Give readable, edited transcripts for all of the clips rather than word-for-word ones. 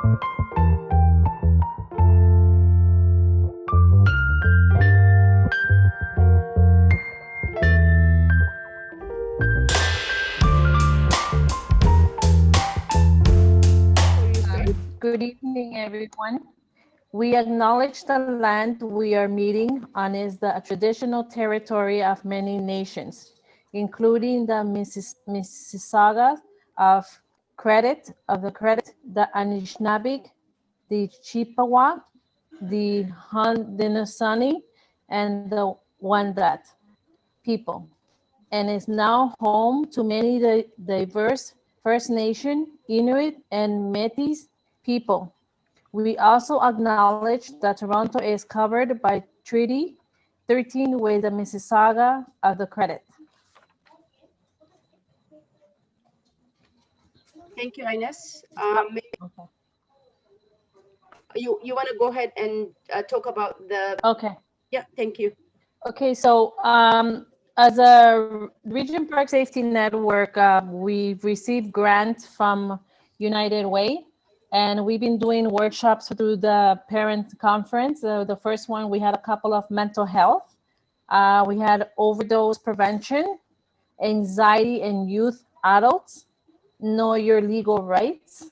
Good evening, everyone. We acknowledge the land we are meeting on is the traditional territory of many nations, including the Mississauga of the Credit, the Anishinaabe, the Chippewa, the Haudenosaunee, and the Wendat people, and is now home to many diverse First Nation, Inuit, and Métis people. We also acknowledge that Toronto is covered by Treaty 13 with the Mississauga of the Credit. Thank you, Ines. Okay. You want to go ahead and talk about the... Okay. Yeah, thank you. Okay, so as a Regent Park Safety Network, we've received grants from United Way, and we've been doing workshops through the parent conference. The first one, we had a couple of mental health. We had overdose prevention, anxiety in youth adults, know your legal rights,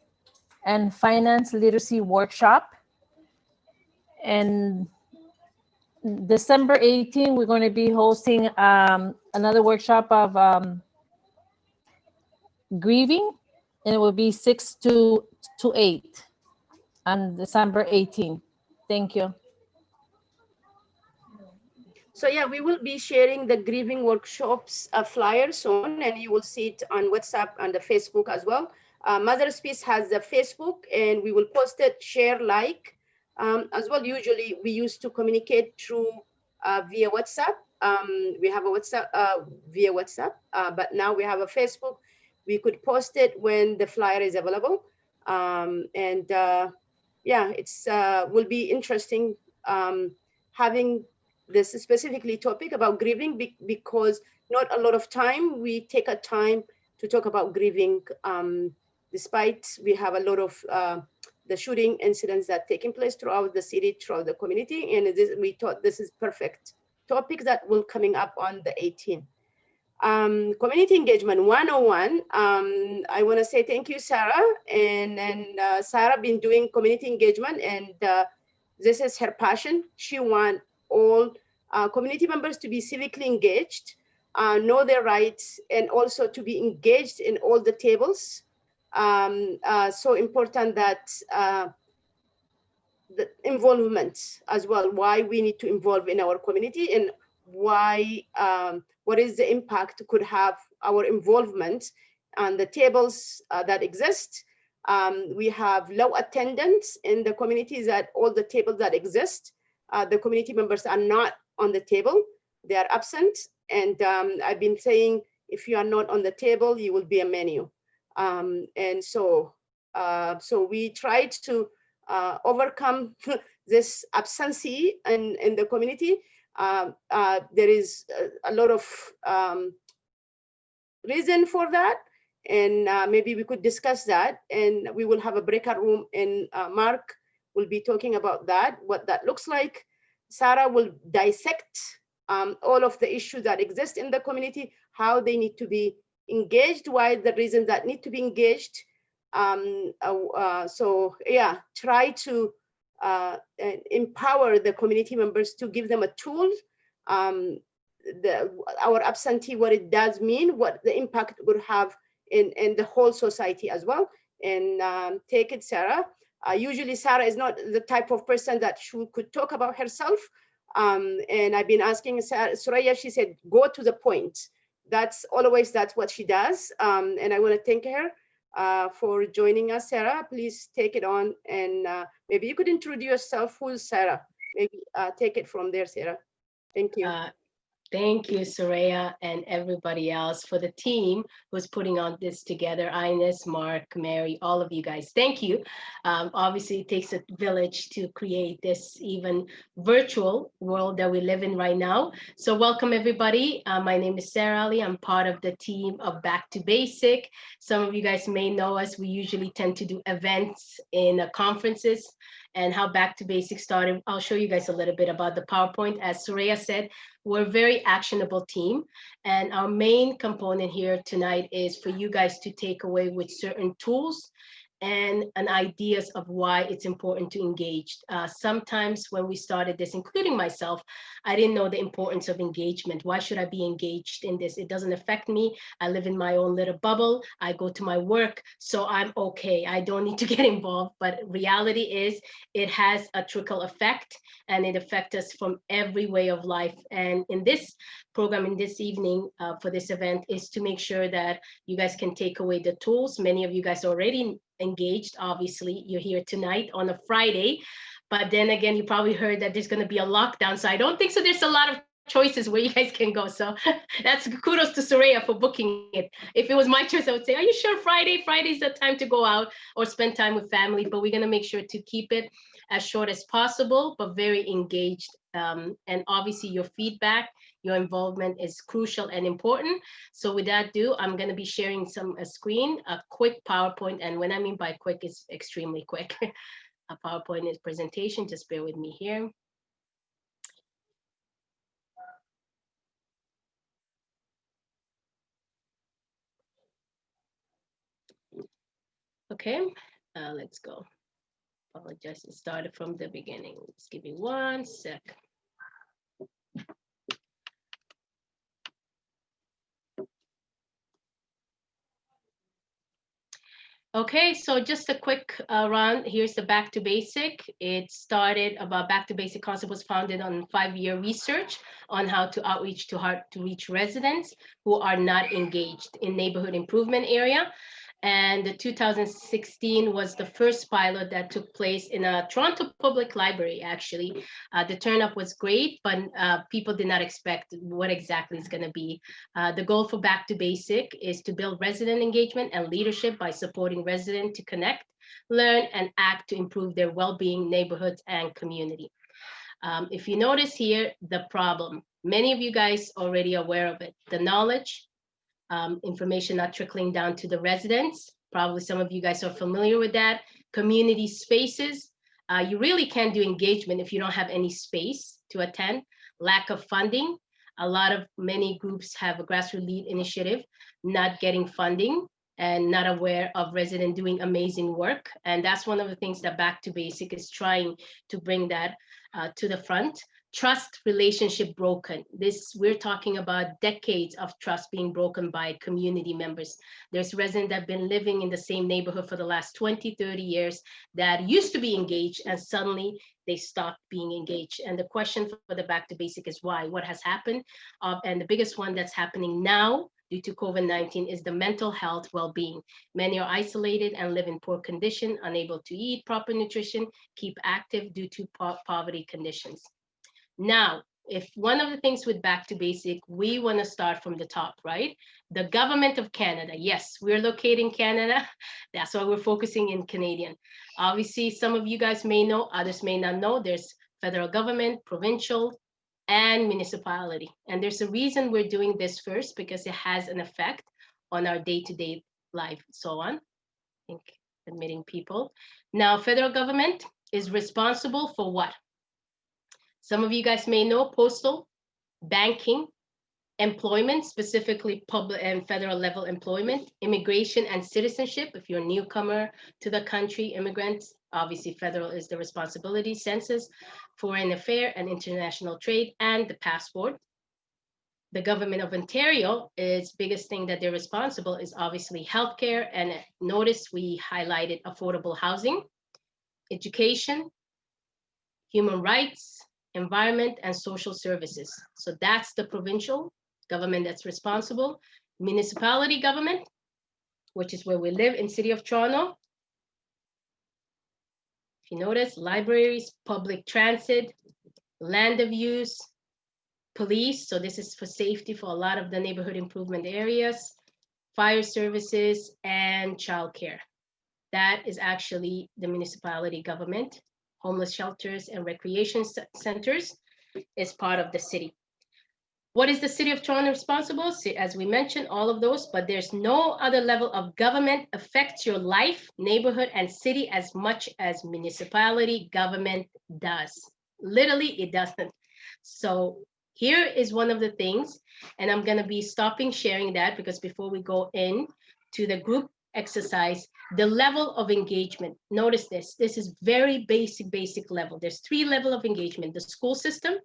and finance literacy workshop. And December 18, we're going to be hosting another workshop of grieving, and it will be 6 to 8 on December 18. Thank you. So yeah, we will be sharing the grieving workshops flyer soon, and you will see it on WhatsApp and the Facebook as well. Mother's Peace has the Facebook, and we will post it, share, like. As well, usually we used to communicate through via WhatsApp. We have a WhatsApp via WhatsApp, but now we have a Facebook. We could post it when the flyer is available. Yeah, it's will be interesting having this specifically topic about grieving because not a lot of time we take a time to talk about grieving, despite we have a lot of the shooting incidents that taking place throughout the city, throughout the community, and we thought this is perfect topic that will coming up on the 18th. Community engagement 101. I want to say thank you, Sarah, and Sarah been doing community engagement, and this is her passion. She wants all community members to be civically engaged, know their rights, and also to be engaged in all the tables. So important that the involvement as well, why we need to involve in our community, and why, what is the impact could have our involvement on the tables that exist. We have low attendance in the communities at all the tables that exist. The community members are not on the table, they are absent. And I've been saying, if you are not on the table, you will be a menu. And so we tried to overcome this absency in the community. There is a lot of reason for that, and maybe we could discuss that, and we will have a breakout room, and Mark will be talking about that, what that looks like. Sarah will dissect all of the issues that exist in the community, how they need to be engaged, why the reasons that need to be engaged. So yeah, try to empower the community members to give them a tool, our absentee, what it does mean, what the impact would have in the whole society as well. And take it, Sarah. Usually Sarah is not the type of person that she could talk about herself. And I've been asking Sarah, Soraya, she said, go to the point. That's what she does. And I want to thank her for joining us. Sarah, please take it on, and maybe you could introduce yourself. Who's Sarah? Maybe take it from there, Sarah. Thank you. Thank you, Soraya, and everybody else for the team who's putting on this together. Ines, Mark, Mary, all of you guys. Thank you. Obviously, it takes a village to create this even virtual world that we live in right now. So welcome, everybody. My name is Sarah Ali. I'm part of the team of Back to Basic. Some of you guys may know us. We usually tend to do events in conferences, and how Back to Basic started. I'll show you guys a little bit about the PowerPoint. As Soraya said, we're a very actionable team. And our main component here tonight is for you guys to take away with certain tools and ideas of why it's important to engage. Sometimes when we started this, including myself, I didn't know the importance of engagement. Why should I be engaged in this? It doesn't affect me. I live in my own little bubble. I go to my work, so I'm okay. I don't need to get involved. But reality is it has a trickle effect, and it affects us from every way of life. And in this program, in this evening for this event, is to make sure that you guys can take away the tools. Many of you guys already engaged. Obviously, you're here tonight on a Friday, but then again, you probably heard that there's going to be a lockdown. So I don't think so. There's a lot of choices where you guys can go. So that's kudos to Soraya for booking it. If it was my choice, I would say, are you sure Friday? Friday's the time to go out or spend time with family, but we're going to make sure to keep it as short as possible, but very engaged. And obviously your feedback, your involvement is crucial and important. So with that I'm going to be sharing a screen, a quick PowerPoint. And when I mean by quick, it's extremely quick. A PowerPoint is presentation, just bear with me here. Okay, let's go. Apologize, it started from the beginning. Just give me 1 sec. Okay, so just a quick run. Here's the Back to Basic. It started about Back to Basic concept was founded on 5-year research on how to outreach to hard-to-reach residents who are not engaged in neighborhood improvement area. And the 2016 was the first pilot that took place in a Toronto Public Library, actually. The turnout was great, but people did not expect what exactly is going to be. The goal for Back to Basic is to build resident engagement and leadership by supporting residents to connect, learn, and act to improve their well-being, neighborhoods, and community. If you notice here, the problem, many of you guys already aware of it, the knowledge, information not trickling down to the residents. Probably some of you guys are familiar with that. Community spaces. You really can't do engagement if you don't have any space to attend. Lack of funding. Many groups have a grassroots lead initiative, not getting funding and not aware of residents doing amazing work. And that's one of the things that Back to Basic is trying to bring that to the front. Trust relationship broken. We're talking about decades of trust being broken by community members. There's residents that have been living in the same neighborhood for the last 20, 30 years that used to be engaged, and suddenly they stopped being engaged. And the question for the Back to Basic is why? What has happened? And the biggest one that's happening now due to COVID-19 is the mental health well-being. Many are isolated and live in poor condition, unable to eat proper nutrition, keep active due to poverty conditions. Now, if one of the things with Back to Basic, we want to start from the top, right? The government of Canada. Yes, we're located in Canada. That's why we're focusing in Canadian. Obviously, some of you guys may know, others may not know. There's federal government, provincial, and municipality. And there's a reason we're doing this first, because it has an effect on our day-to-day life, so on. I think admitting people. Now, federal government is responsible for what? Some of you guys may know postal, banking, employment, specifically public and federal level employment, immigration and citizenship. If you're a newcomer to the country, immigrants, obviously federal is the responsibility, census, foreign affairs and international trade, and the passport. The government of Ontario, its biggest thing that they're responsible is obviously healthcare. And notice we highlighted affordable housing, education, human rights, environment, and social services. So that's the provincial government that's responsible. Municipality government, which is where we live in City of Toronto. If you notice, libraries, public transit, land of use, police, so this is for safety for a lot of the neighborhood improvement areas, fire services, and childcare. That is actually the municipality government. Homeless shelters and recreation centers is part of the city. What is the City of Toronto responsible? As we mentioned, all of those, but there's no other level of government affects your life, neighborhood, and city as much as municipality government does. Literally, it doesn't. So here is one of the things, and I'm gonna be stopping sharing that because before we go in to the group exercise, the level of engagement. Notice this is very basic level. There's 3 levels of engagement: the school system,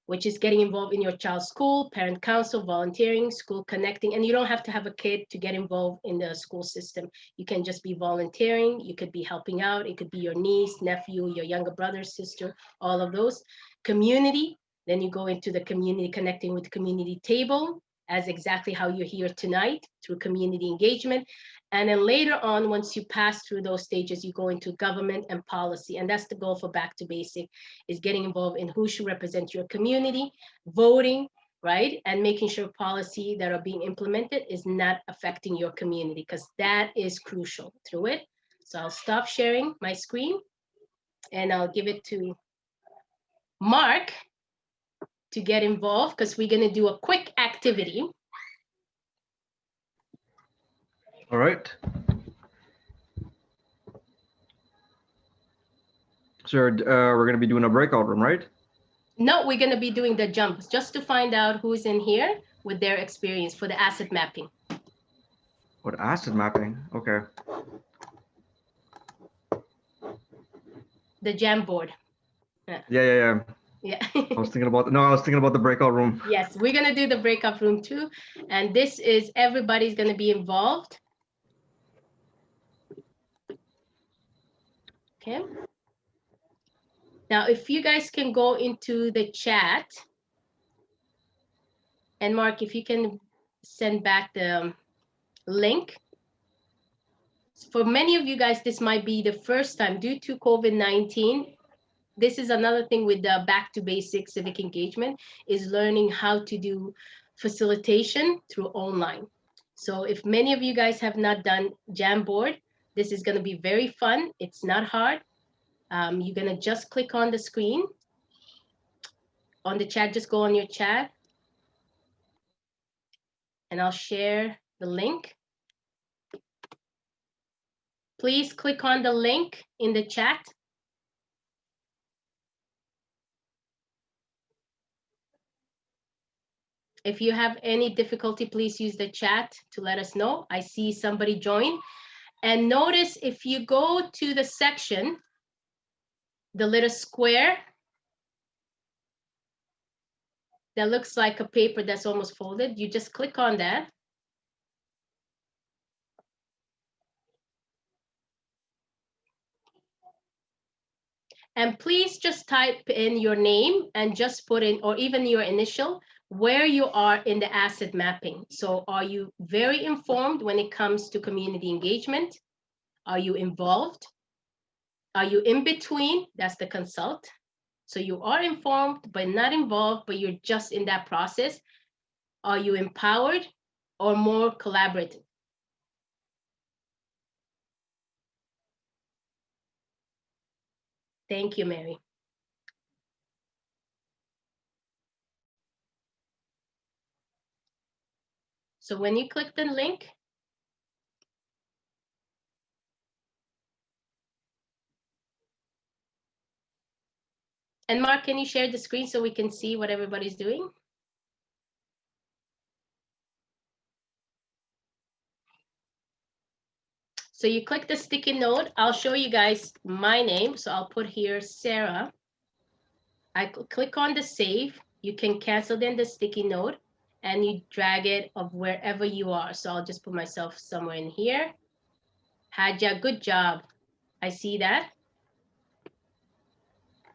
which is getting involved in your child's school, parent council, volunteering, school connecting, and you don't have to have a kid to get involved in the school system. You can just be volunteering, you could be helping out, it could be your niece, nephew, your younger brother, sister, all of those. Community, then you go into the community, connecting with the community table, as exactly how you're here tonight, through community engagement. And then later on, once you pass through those stages, you go into government and policy. And that's the goal for Back to Basic, is getting involved in who should represent your community, voting, right? And making sure policy that are being implemented is not affecting your community, because that is crucial through it. So I'll stop sharing my screen and I'll give it to Mark to get involved, because we're gonna do a quick activity. All right. So we're going to be doing a breakout room, right? No, we're going to be doing the jumps just to find out who's in here with their experience for the asset mapping. What, asset mapping? Okay. The jam board. Yeah. Yeah. I was thinking about the breakout room. Yes, we're going to do the breakout room too. And this is, everybody's going to be involved. Okay. Now, if you guys can go into the chat, and Mark, if you can send back the link. For many of you guys, this might be the first time due to COVID-19. This is another thing with the Back to Basic civic engagement, is learning how to do facilitation through online. So if many of you guys have not done Jamboard, this is going to be very fun. It's not hard. You're going to just click on the screen. On the chat, just go on your chat. And I'll share the link. Please click on the link in the chat. If you have any difficulty, please use the chat to let us know. I see somebody join. And notice if you go to the section, the little square that looks like a paper that's almost folded, you just click on that. And please just type in your name and just put in, or even your initial, where you are in the asset mapping. So are you very informed when it comes to community engagement? Are you involved? Are you in between? That's the consult. So you are informed, but not involved, but you're just in that process. Are you empowered or more collaborative? Thank you, Mary. So when you click the link, and Mark, can you share the screen so we can see what everybody's doing? So you click the sticky note. I'll show you guys my name. So I'll put here Sarah. I click on the save. You can cancel then the sticky note and you drag it of wherever you are. So I'll just put myself somewhere in here. Haja, good job. I see that.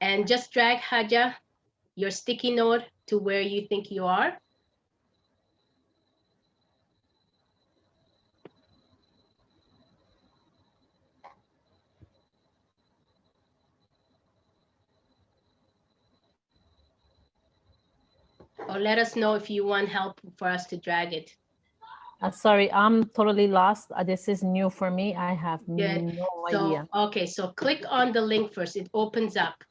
And just drag Haja, your sticky note, to where you think you are. Or let us know if you want help for us to drag it. Sorry, I'm totally lost. This is new for me. I have Good. no So, idea. okay, so click on the link first. It opens up.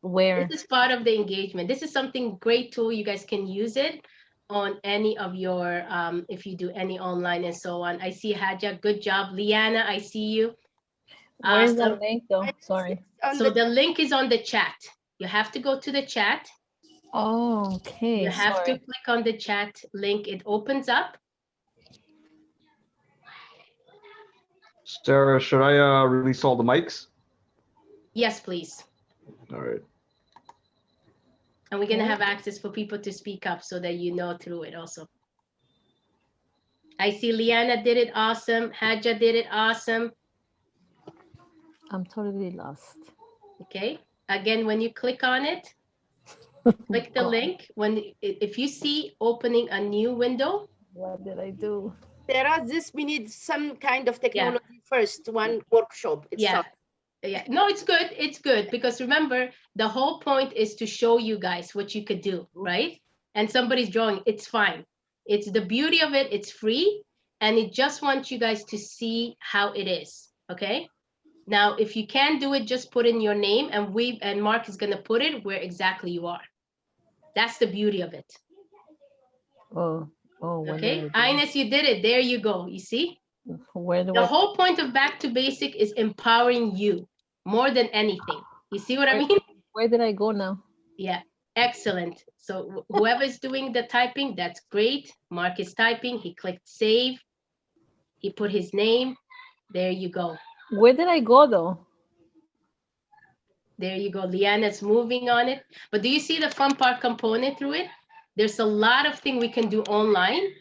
Where? This is part of the engagement. This is something great tool. You guys can use it on any of your, if you do any online and so on. I see Haja, good job. Liana, I see you. Where's the Awesome. link though? Sorry. So the link is on the chat. You have to go to the chat. Oh, okay. You have Sorry. to click on the chat link. It opens up. Sarah, should I release all the mics? Yes, please. All right. And we're going to have access for people to speak up so that you know through it also. I see Liana did it awesome. Haja did it awesome. I'm totally lost. Okay. Again, when you click on it, click the link. If you see opening a new window. What did I do? Sarah, we need some kind of technology first, one workshop itself. Yeah, no, it's good. It's good because remember, the whole point is to show you guys what you could do, right? And somebody's drawing, it's fine. It's the beauty of it. It's free. And it just wants you guys to see how it is. Okay. Now, if you can't do it, just put in your name and Mark is going to put it where exactly you are. That's the beauty of it. Oh, okay. Ines, you did it. There you go. You see? Where do the whole point of Back to Basic is empowering you more than anything. You see what I mean? Where did I go now? Yeah, excellent. So whoever is doing the typing, that's great. Mark is typing. He clicked save. He put his name. There you go. Where did I go though? There you go. Liana's moving on it. But do you see the fun part component through it? There's a lot of things we can do online.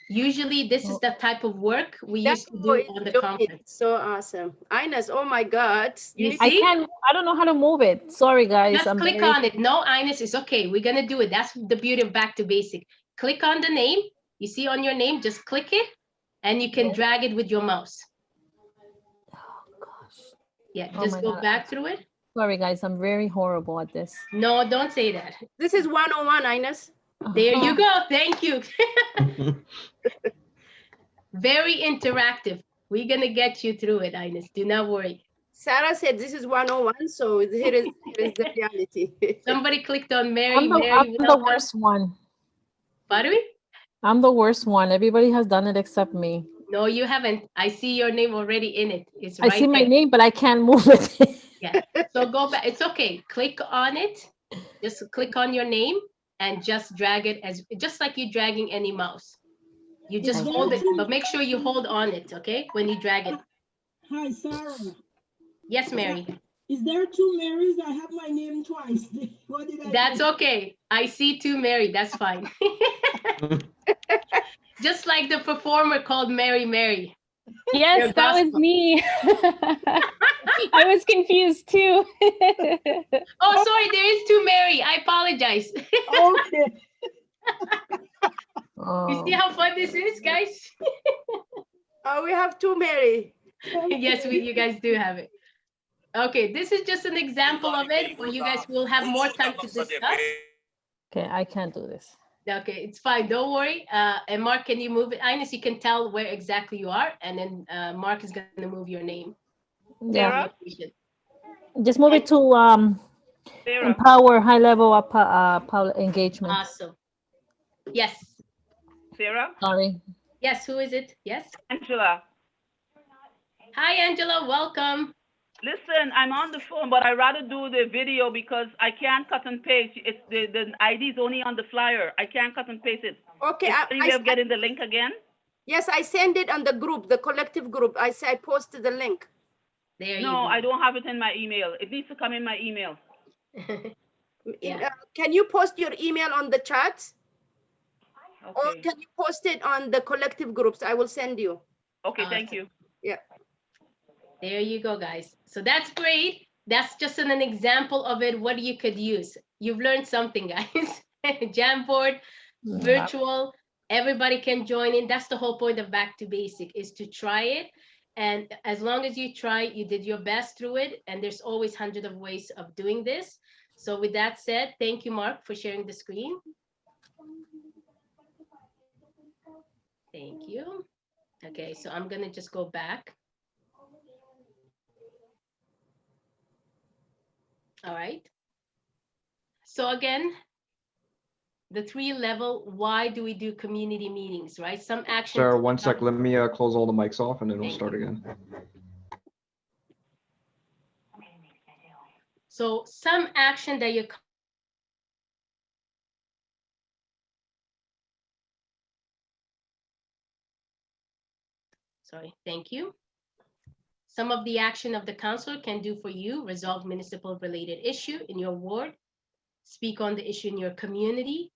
Usually this is the type of work we used to do on the conference. So awesome. Ines, oh my God. You see? I don't know how to move it. Sorry guys. Just click on it. No, Ines, it's okay. We're going to do it. That's the beauty of Back to Basic. Click on the name. You see on your name, just click it and you can drag it with your mouse. Oh gosh. Yeah, just go back through it. Sorry guys, I'm very horrible at this. No, don't say that. This is 101, Ines. There you go. Thank you. Very interactive. We're going to get you through it, Ines. Do not worry. Sarah said this is 101, so here is the reality. Somebody clicked on Mary. I'm the worst one. Pardon me? I'm the worst one. Everybody has done it except me. No, you haven't. I see your name already in it. It's I see my name, but I can't move it. Yeah. So go back. It's okay. Click on it. Just click on your name and just drag it just like you're dragging any mouse. You just hold it, but make sure you hold on it, okay? When you drag it. Hi, Sarah. Yes, Mary. Is there two Marys? I have my name twice. What did I That's do? okay. I see two Mary. That's fine. Just like the performer called Mary Mary. Yes, that was me. I was confused too. Oh, sorry, there is two Mary. I apologize. Okay. You see how fun this is, guys? Oh, we have two Mary. Yes, you guys do have it. Okay, this is just an example of it where you guys will have more time to discuss. Okay, I can't do this. Okay, it's fine. Don't worry. And Mark, can you move it? Ines, you can tell where exactly you are, and then Mark is going to move your name. Yeah. Just move it to empower high level engagement. Awesome. Yes. Sarah? Sorry. Yes, who is it? Yes. Angela. Hi, Angela. Welcome. Listen, I'm on the phone, but I'd rather do the video because I can't cut and paste. It's the ID is only on the flyer. I can't cut and paste it. Okay. I'm getting the link again? Yes, I send it on the group, the collective group. I posted the link. There no, I don't have it in my email. It needs to come in my email. Yeah. Can you post your email on the chat? Okay. Or can you post it on the collective groups? I will send you. Okay, thank you. Yeah. There you go, guys. So that's great. That's just an example of it, what you could use. You've learned something, guys. Jamboard, virtual, everybody can join in. That's the whole point of Back to Basic, is to try it. And as long as you try, you did your best through it. And there's always hundreds of ways of doing this. So with that said, thank you, Mark, for sharing the screen. Thank you. Okay, so I'm gonna just go back. All right. So again, the 3-level, why do we do community meetings, right? Some actions. Sarah, one sec. Let me close all the mics off and then we'll Thank start you. again. So some action that you sorry, thank you. Some of the action of the council can do for you: resolve municipal related issue in your ward, speak on the issue in your community,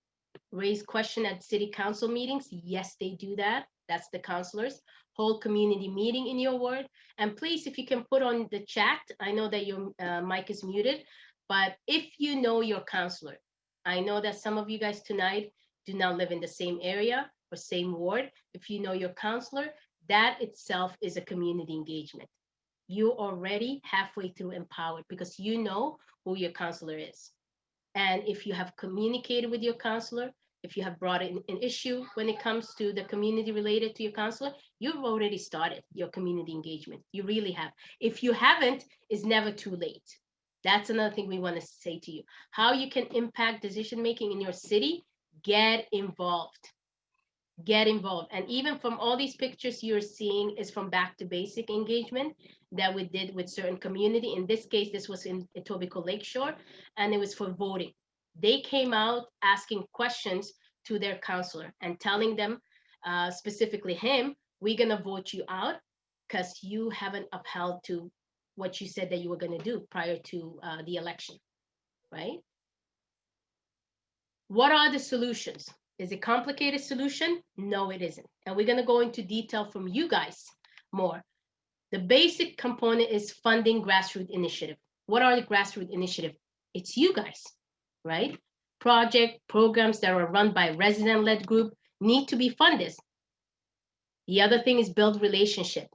raise question at city council meetings. Yes, they do that. That's the councilors. Hold community meeting in your ward. And please, if you can put on the chat, I know that your mic is muted, but if you know your councilor, I know that some of you guys tonight do not live in the same area or same ward. If you know your councilor, that itself is a community engagement. You're already halfway through empowered because you know who your councilor is. And if you have communicated with your counselor, if you have brought in an issue when it comes to the community related to your counselor, you've already started your community engagement. You really have. If you haven't, it's never too late. That's another thing we want to say to you. How you can impact decision-making in your city, get involved. Get involved. And even from all these pictures you're seeing is from back to basic engagement that we did with certain community. In this case, this was in Etobicoke Lakeshore, and it was for voting. They came out asking questions to their counselor and telling them, specifically him, we're gonna vote you out because you haven't upheld to what you said that you were gonna do prior to the election, right? What are the solutions? Is it a complicated solution? No, it isn't. And we're gonna go into detail from you guys more. The basic component is funding grassroots initiative. What are the grassroots initiative? It's you guys, right? Project programs that are run by resident-led group need to be funded. The other thing is build relationship.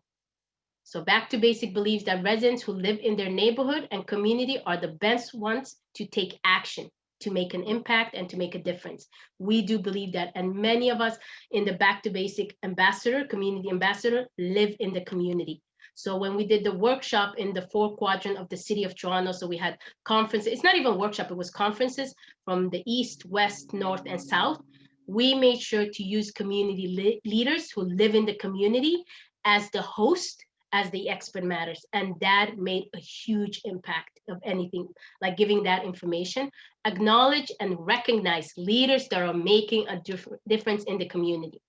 So back to basic believes that residents who live in their neighborhood and community are the best ones to take action, to make an impact and to make a difference. We do believe that, and many of us in the back to basic ambassador, community ambassador, live in the community. So when we did the workshop in the 4 quadrant of the city of Toronto, so we had conferences, it's not even a workshop, it was conferences from the east, west, north, and south. We made sure to use community leaders who live in the community as the host, as the expert matters. And that made a huge impact of anything, like giving that information. Acknowledge and recognize leaders that are making a difference in the community.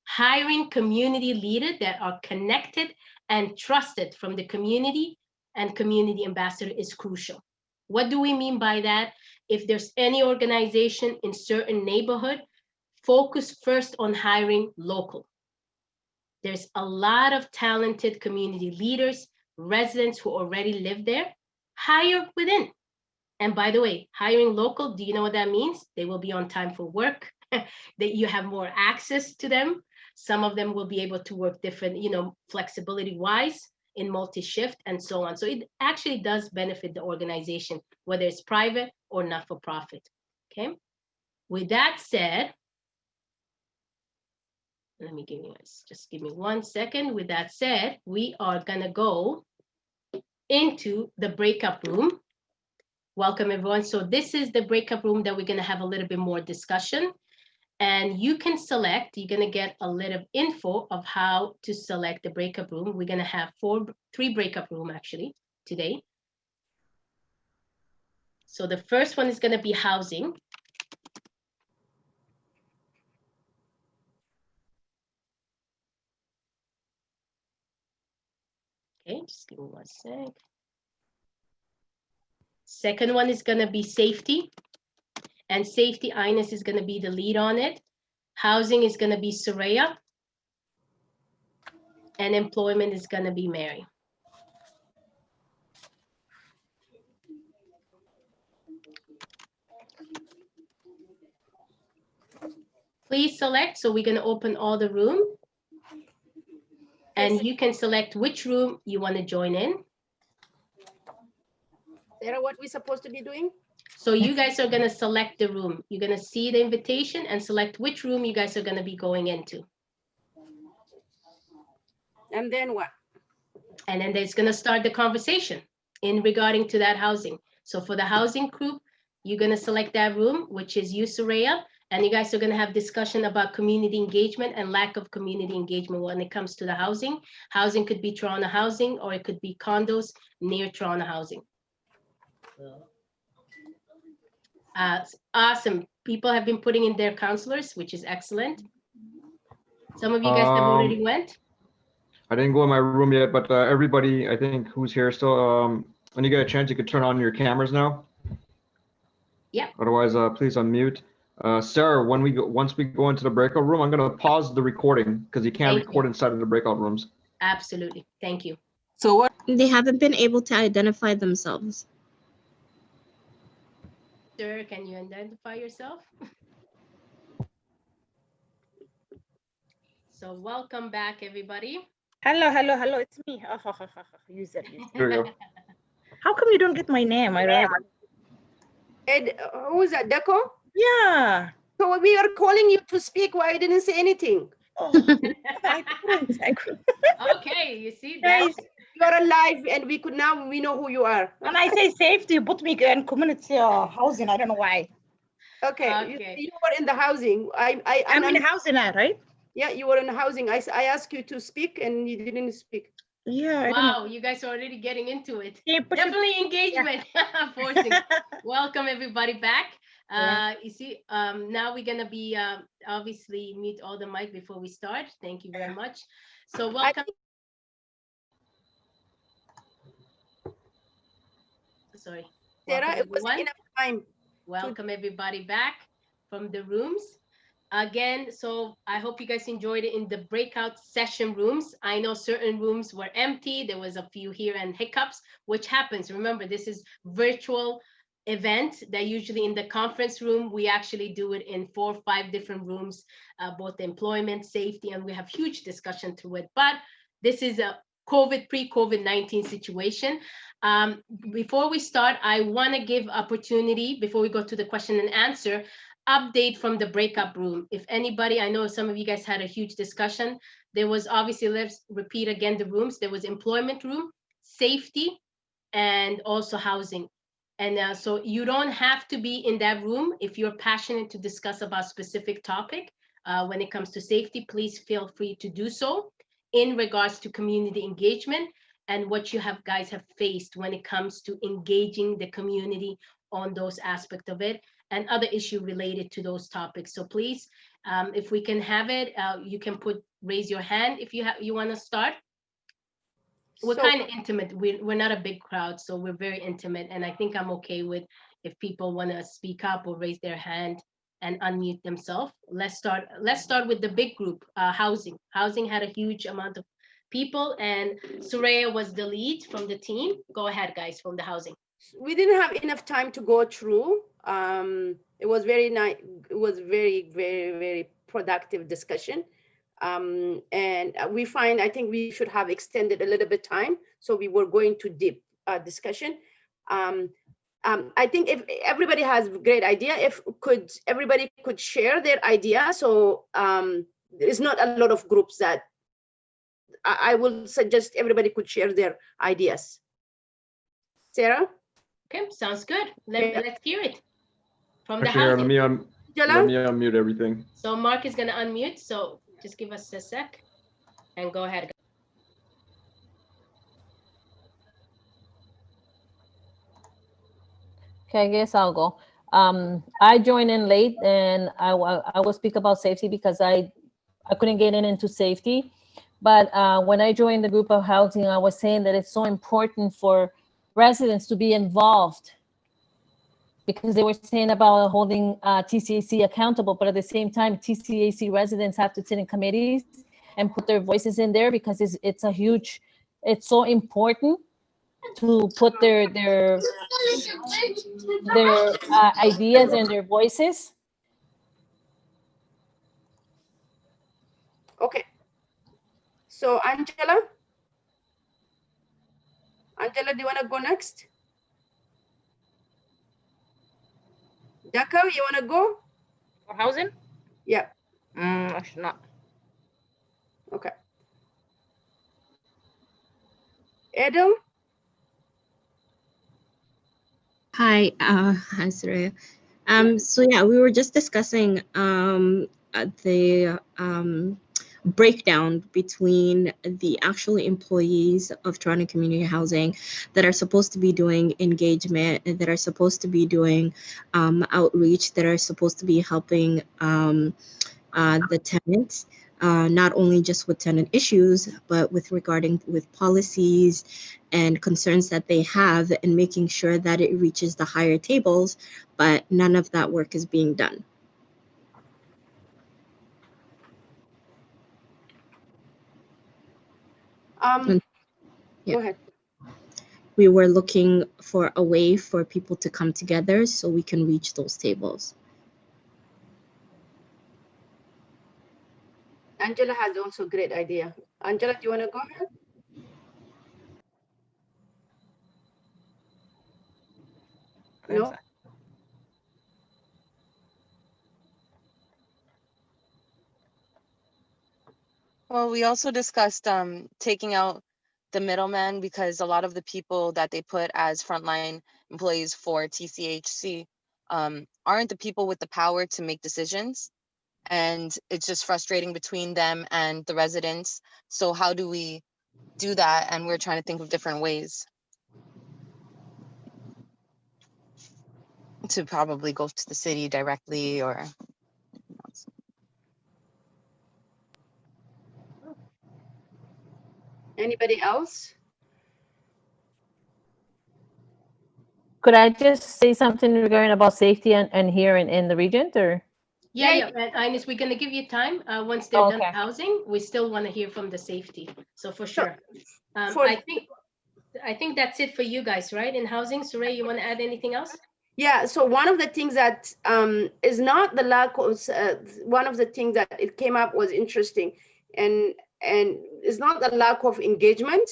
Hiring community leaders that are connected and trusted from the community and community ambassador is crucial. What do we mean by that? If there's any organization in certain neighborhood, focus first on hiring local. There's a lot of talented community leaders, residents who already live there. Hire within. And by the way, hiring local, do you know what that means? They will be on time for work, that you have more access to them. Some of them will be able to work different, flexibility wise in multi-shift and so on. So it actually does benefit the organization, whether it's private or not-for-profit, okay? With that said, just give me 1 second. With that said, we are gonna go into the breakout room. Welcome everyone. So this is the breakout room that we're gonna have a little bit more discussion. And you can select, you're gonna get a little info of how to select the breakout room. We're gonna have 3 breakout room actually today. So the first one is gonna be housing. Okay, just give me 1 sec. Second one is gonna be safety. And safety, Ines is gonna be the lead on it. Housing is gonna be Soraya. And employment is gonna be Mary. Please select, so we're gonna open all the room. And you can select which room you wanna join in. Sarah, what we supposed to be doing? So you guys are gonna select the room. You're gonna see the invitation and select which room you guys are gonna be going into. And then what? And then there's going to start the conversation in regarding to that housing. So for the housing group, you're going to select that room, which is you, Soraya, and you guys are going to have discussion about community engagement and lack of community engagement when it comes to the housing. Housing could be Toronto housing, or it could be condos near Toronto housing. Awesome. People have been putting in their counselors, which is excellent. Some of you guys have already went. I didn't go in my room yet, but everybody, I think, who's here still, when you get a chance, you could turn on your cameras now. Yeah. Otherwise, please unmute. Sarah, once we go into the breakout room, I'm gonna pause the recording because you can't record inside of the breakout rooms. Absolutely. Thank you. So what? They haven't been able to identify themselves. Sir, can you identify yourself? So welcome back, everybody. Hello, hello, hello. It's me. User. There you go. How come you don't get my name? I read. Ed, who's that, Deco? Yeah. So we are calling you to speak. Why you didn't say anything? Oh, I couldn't. Okay, you see Guys, that. You are alive, and we know who you are. when I say safety, you put me in community housing. I don't know why. Okay. Okay. You were in the housing. I'm in housing now, right? Yeah, you were in housing. I asked you to speak, and you didn't speak. Yeah. I don't know. Wow, you guys are already getting into it. Yeah, but Definitely engagement. Forcing. Welcome everybody back. You see, now we're gonna be obviously mute all the mic before we start. Thank you very much. So welcome. Sorry. Sarah, Welcome it wasn't everyone. enough time. Welcome everybody back from the rooms. Again, so I hope you guys enjoyed it in the breakout session rooms. I know certain rooms were empty. There was a few here and hiccups, which happens. Remember, this is virtual event that usually in the conference room, we actually do it in 4 or 5 different rooms, both employment, safety, and we have huge discussion through it. But this is a pre-COVID-19 situation. Before we start, I want to give opportunity, before we go to the question and answer, update from the breakup room. If anybody, I know some of you guys had a huge discussion. There was obviously, let's repeat again the rooms. There was employment room, safety, and also housing. And so you don't have to be in that room if you're passionate to discuss about specific topic. When it comes to safety, please feel free to do so in regards to community engagement and what you guys have faced when it comes to engaging the community on those aspects of it and other issue related to those topics. So please, if we can have it, you can raise your hand if you want to start. We're kind of intimate. We're not a big crowd, so we're very intimate. And I think I'm okay with if people want to speak up or raise their hand and unmute themselves. Let's start with the big group, housing. Housing had a huge amount of people, and Soraya was the lead from the team. Go ahead, guys, from the housing. We didn't have enough time to go through. It was very nice. It was very, very, very productive discussion. And I think we should have extended a little bit time. So we were going to deep discussion. I think if everybody has a great idea, everybody could share their idea. So there's not a lot of groups that I will suggest everybody could share their ideas. Sarah? Okay, sounds good. Let's hear it from the Actually, housing. let me unmute everything. So Mark is going to unmute. So just give us a sec and go ahead. Okay, I guess I'll go. I joined in late, and I will speak about safety because I couldn't get into safety. But when I joined the group of housing, I was saying that it's so important for residents to be involved because they were saying about holding TCAC accountable, but at the same time, TCAC residents have to sit in committees and put their voices in there because it's so important to put their ideas and their voices. Okay. So Angela, do you want to go next? Daka, you want to go? For housing? Yeah. I should not. Okay. Edel? Hi, hi, Surya. So yeah, we were just discussing the breakdown between the actual employees of Toronto Community Housing that are supposed to be doing engagement, and that are supposed to be doing outreach, that are supposed to be helping the tenants, not only just with tenant issues, but with policies and concerns that they have, and making sure that it reaches the higher tables, but none of that work is being done. Yeah. Go ahead. We were looking for a way for people to come together so we can reach those tables. Angela has also a great idea. Angela, do you want to go ahead? No? Well, we also discussed taking out the middleman, because a lot of the people that they put as frontline employees for TCHC aren't the people with the power to make decisions. And it's just frustrating between them and the residents. So how do we do that? And we're trying to think of different ways to probably go to the city directly, or Anybody else? Could I just say something regarding about safety and here in the Regent, or? Yeah. And Ines, we're gonna give you time. Once they're done housing, we still want to hear from the safety. So for sure. I think that's it for you guys, right? In housing, Surya, you want to add anything else? Yeah, so one of the things that is not the lack of, one of the things that it came up was interesting, and it's not the lack of engagement,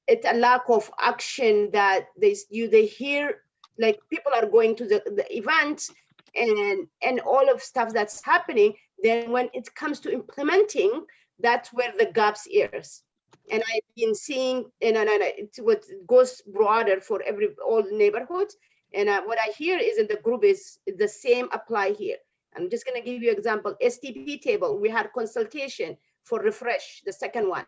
it's a lack of action that they hear, like people are going to the event and all of stuff that's happening. Then when it comes to implementing, that's where the gaps is. And I've been seeing, and it's what goes broader for all neighborhoods. And what I hear is in the group is the same apply here. I'm just going to give you an example. STP table, we had consultation for refresh, the second one.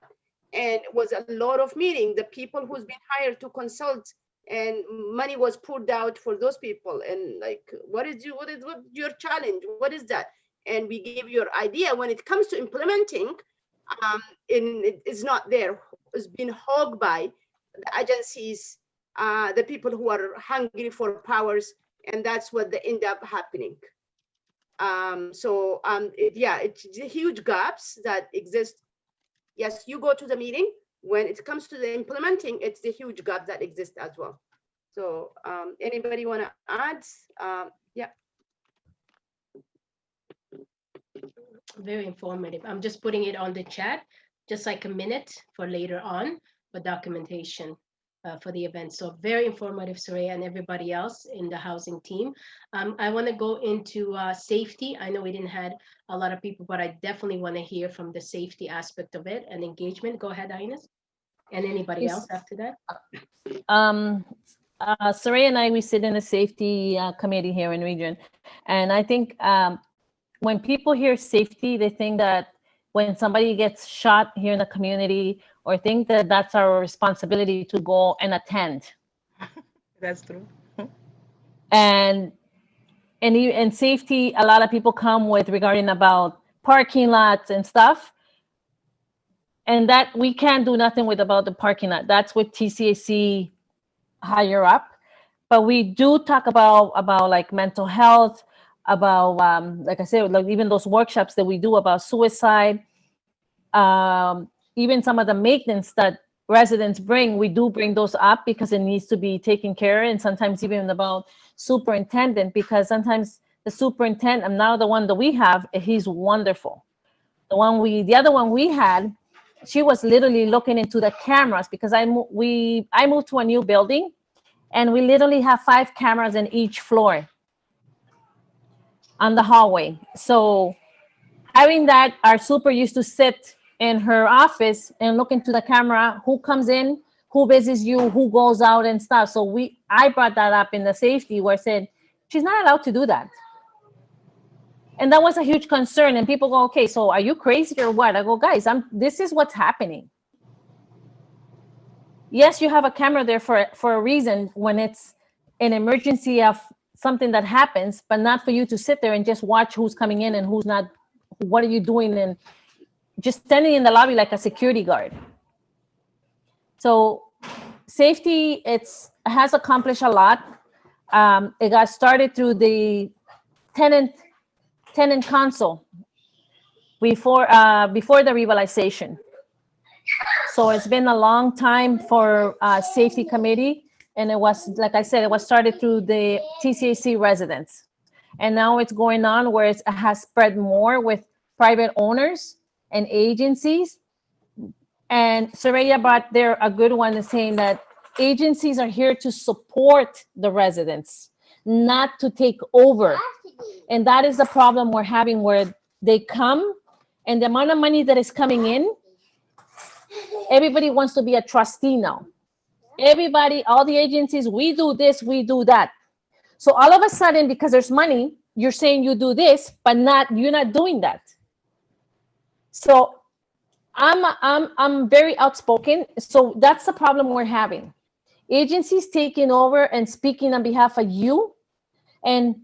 And it was a lot of meeting, the people who's been hired to consult, and money was poured out for those people. And like, what is your challenge? What is that? And we give your idea. When it comes to implementing, it's not there. It's been hogged by the agencies, the people who are hungry for powers, and that's what they end up happening. It's huge gaps that exist. Yes, you go to the meeting. When it comes to the implementing, it's the huge gap that exists as well. So anybody want to add? Yeah. Very informative. I'm just putting it on the chat, just like a minute for later on for documentation for the event. So very informative, Surya, and everybody else in the housing team. I want to go into safety. I know we didn't have a lot of people, but I definitely want to hear from the safety aspect of it and engagement. Go ahead, Ines. And anybody else after that? Surya and I, we sit in the safety committee here in Regent. And I think when people hear safety, they think that when somebody gets shot here in the community, or think that that's our responsibility to go and attend. That's true. And safety, a lot of people come with regarding about parking lots and stuff. And that we can't do nothing with about the parking lot. That's with TCAC higher up. But we do talk about like mental health, about like I said, like even those workshops that we do about suicide, even some of the maintenance that residents bring, we do bring those up because it needs to be taken care of. And sometimes even about superintendent, because sometimes the superintendent, and now the one that we have, he's wonderful. The other one we had, she was literally looking into the cameras, because I moved to a new building, and we literally have 5 cameras in each floor on the hallway. So having that, our super used to sit in her office and look into the camera, who comes in, who visits you, who goes out and stuff. So I brought that up in the safety where I said, she's not allowed to do that. And that was a huge concern. And people go, okay, so are you crazy or what? I go, guys, this is what's happening. Yes, you have a camera there for a reason when it's an emergency of something that happens, but not for you to sit there and just watch who's coming in and who's not, what are you doing, and just standing in the lobby like a security guard. So safety, has accomplished a lot. It got started through the tenant council before the revitalization. So it's been a long time for safety committee, and it was, like I said, it was started through the TCAC residents, and now it's going on where it has spread more with private owners and agencies. And Soraya brought there a good one, is saying that agencies are here to support the residents, not to take over. And that is the problem we're having, where they come and the amount of money that is coming in, everybody wants to be a trustee now. Everybody, all the agencies, we do this, we do that. So all of a sudden, because there's money, you're saying you do this, but you're not doing that. So I'm very outspoken. So that's the problem we're having. Agencies taking over and speaking on behalf of you, and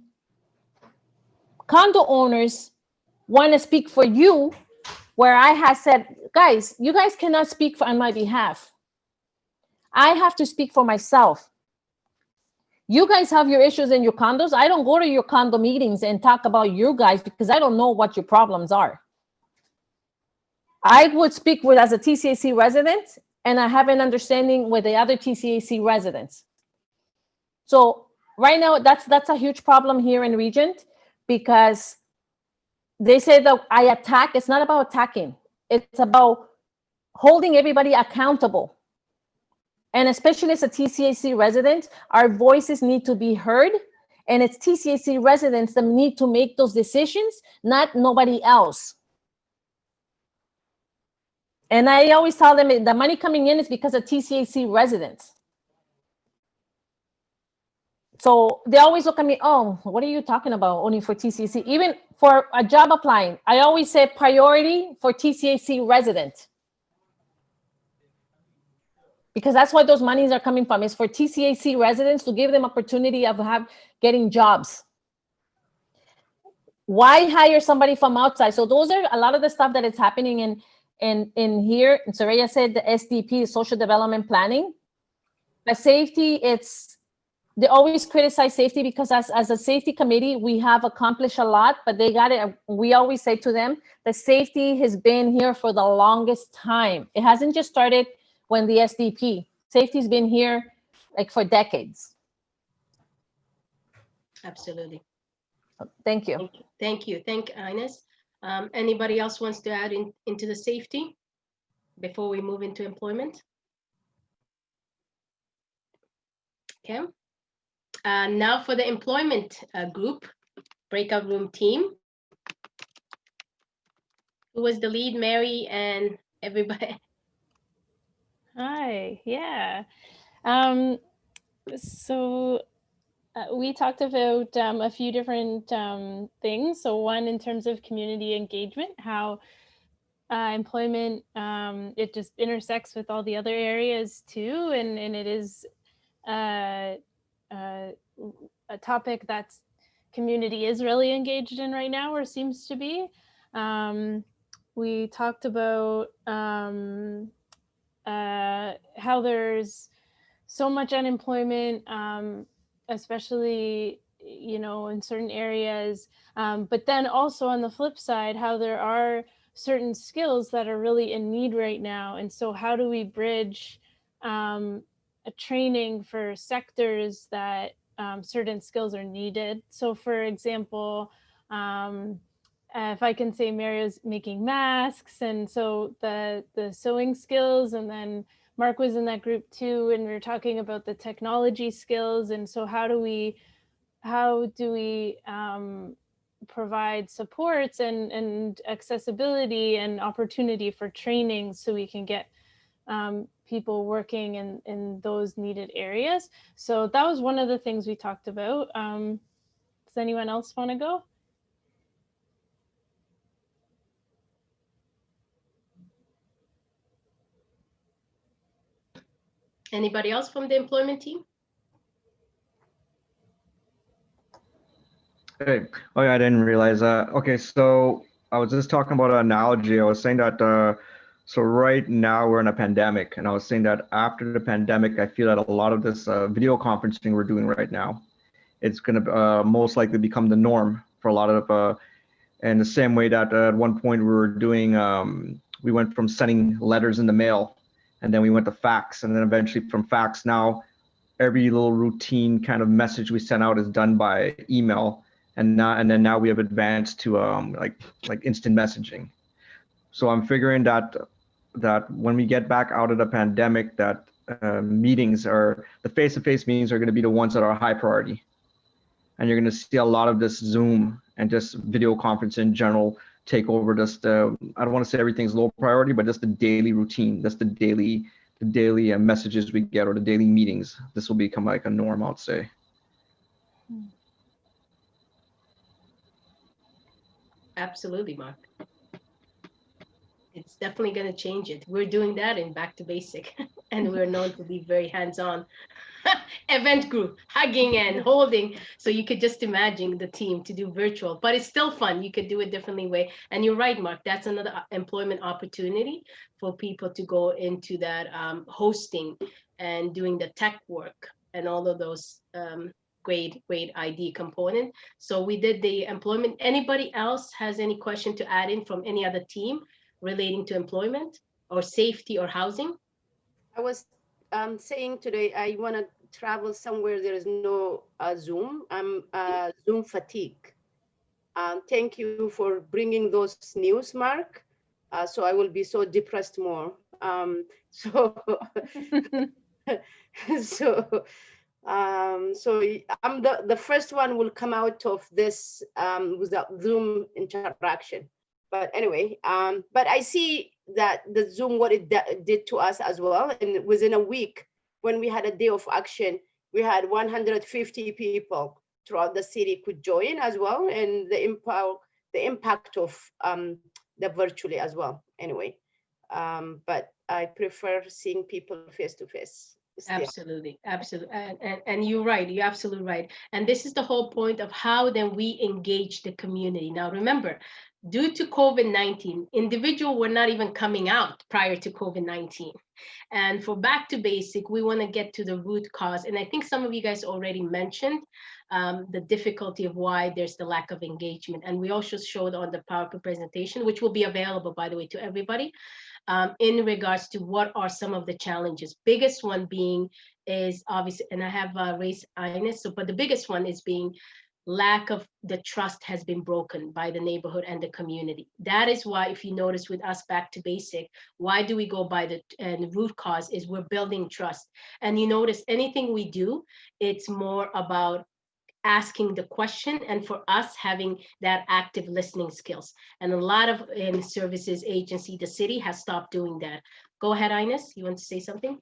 condo owners want to speak for you, where I have said, guys, you guys cannot speak on my behalf. I have to speak for myself. You guys have your issues in your condos. I don't go to your condo meetings and talk about you guys because I don't know what your problems are. I would speak with as a TCAC resident, and I have an understanding with the other TCAC residents. So right now, that's a huge problem here in Regent, because they say that I attack. It's not about attacking. It's about holding everybody accountable. And especially as a TCAC resident, our voices need to be heard. And it's TCAC residents that need to make those decisions, not nobody else. And I always tell them the money coming in is because of TCAC residents. So they always look at me, oh, what are you talking about? Only for TCAC? Even for a job applying, I always say priority for TCAC resident. Because that's why those monies are coming from, is for TCAC residents, to give them opportunity of getting jobs. Why hire somebody from outside? So those are a lot of the stuff that is happening in here. And Soraya said the SDP, social development planning. But safety, they always criticize safety because as a safety committee, we have accomplished a lot, but they got it. We always say to them, the safety has been here for the longest time. It hasn't just started when the SDP. Safety's been here like for decades. Absolutely. Thank you. Thank you. Thank you, Ines. Anybody else wants to add into the safety before we move into employment? Okay. Now for the employment group, breakout room team. Who was the lead, Mary and everybody? Hi, yeah. So we talked about a few different things. So one, in terms of community engagement, how employment, it just intersects with all the other areas too. And it is a topic that's community is really engaged in right now, or seems to be. We talked about how there's so much unemployment, especially, in certain areas. But then also on the flip side, how there are certain skills that are really in need right now. And so how do we bridge a training for sectors that certain skills are needed? So for example, if I can say, Mario's making masks, and so the sewing skills, and then Mark was in that group too, and we were talking about the technology skills. And so how do we provide supports and accessibility and opportunity for training so we can get people working in those needed areas. So that was one of the things we talked about. Does anyone else want to go? Anybody else from the employment team? Hey, oh yeah, I didn't realize that. Okay, so I was just talking about an analogy. I was saying that so right now we're in a pandemic, and I was saying that after the pandemic, I feel that a lot of this video conferencing we're doing right now, it's going to most likely become the norm for a lot of, and the same way that at one point we were doing, we went from sending letters in the mail, and then we went to fax, and then eventually from fax now, every little routine kind of message we send out is done by email. And then now we have advanced to like instant messaging. So I'm figuring that when we get back out of the pandemic, that meetings are the face-to-face meetings are going to be the ones that are high priority, and you're going to see a lot of this Zoom and just video conference in general take over. Just I don't want to say everything's low priority, but just the daily routine, just the daily messages we get or the daily meetings. This will become like a norm, I'd say. Absolutely, Mark. It's definitely going to change it. We're doing that in Back to Basic, and we're known to be very hands-on. Event group, hugging and holding. So you could just imagine the team to do virtual, but it's still fun. You could do it differently way. And you're right, Mark, that's another employment opportunity for people to go into that hosting and doing the tech work and all of those great ID component. So we did the employment. Anybody else has any question to add in from any other team relating to employment or safety or housing? I was saying today, I want to travel somewhere there is no Zoom. I'm Zoom fatigue. Thank you for bringing those news, Mark. So I will be so depressed more. So I'm the first one will come out of this without Zoom interaction. But anyway, but I see that the Zoom, what it did to us as well. And within a week, when we had a day of action, we had 150 people throughout the city could join as well. And the impact of the virtually as well. Anyway, but I prefer seeing people face to face. Absolutely, absolutely. And you're right, you're absolutely right. And this is the whole point of how then we engage the community. Now, remember, due to COVID-19, individuals were not even coming out prior to COVID-19. And for Back to Basic, we want to get to the root cause. And I think some of you guys already mentioned the difficulty of why there's the lack of engagement. And we also showed on the PowerPoint presentation, which will be available, by the way, to everybody, in regards to what are some of the challenges. Biggest one being is obviously, and I have raised Ines, but the biggest one is being lack of the trust has been broken by the neighborhood and the community. That is why, if you notice with us Back to Basic, why do we go by the root cause is we're building trust. And you notice anything we do, it's more about asking the question and for us having that active listening skills. And a lot of services agency, the city has stopped doing that. Go ahead, Ines, you want to say something?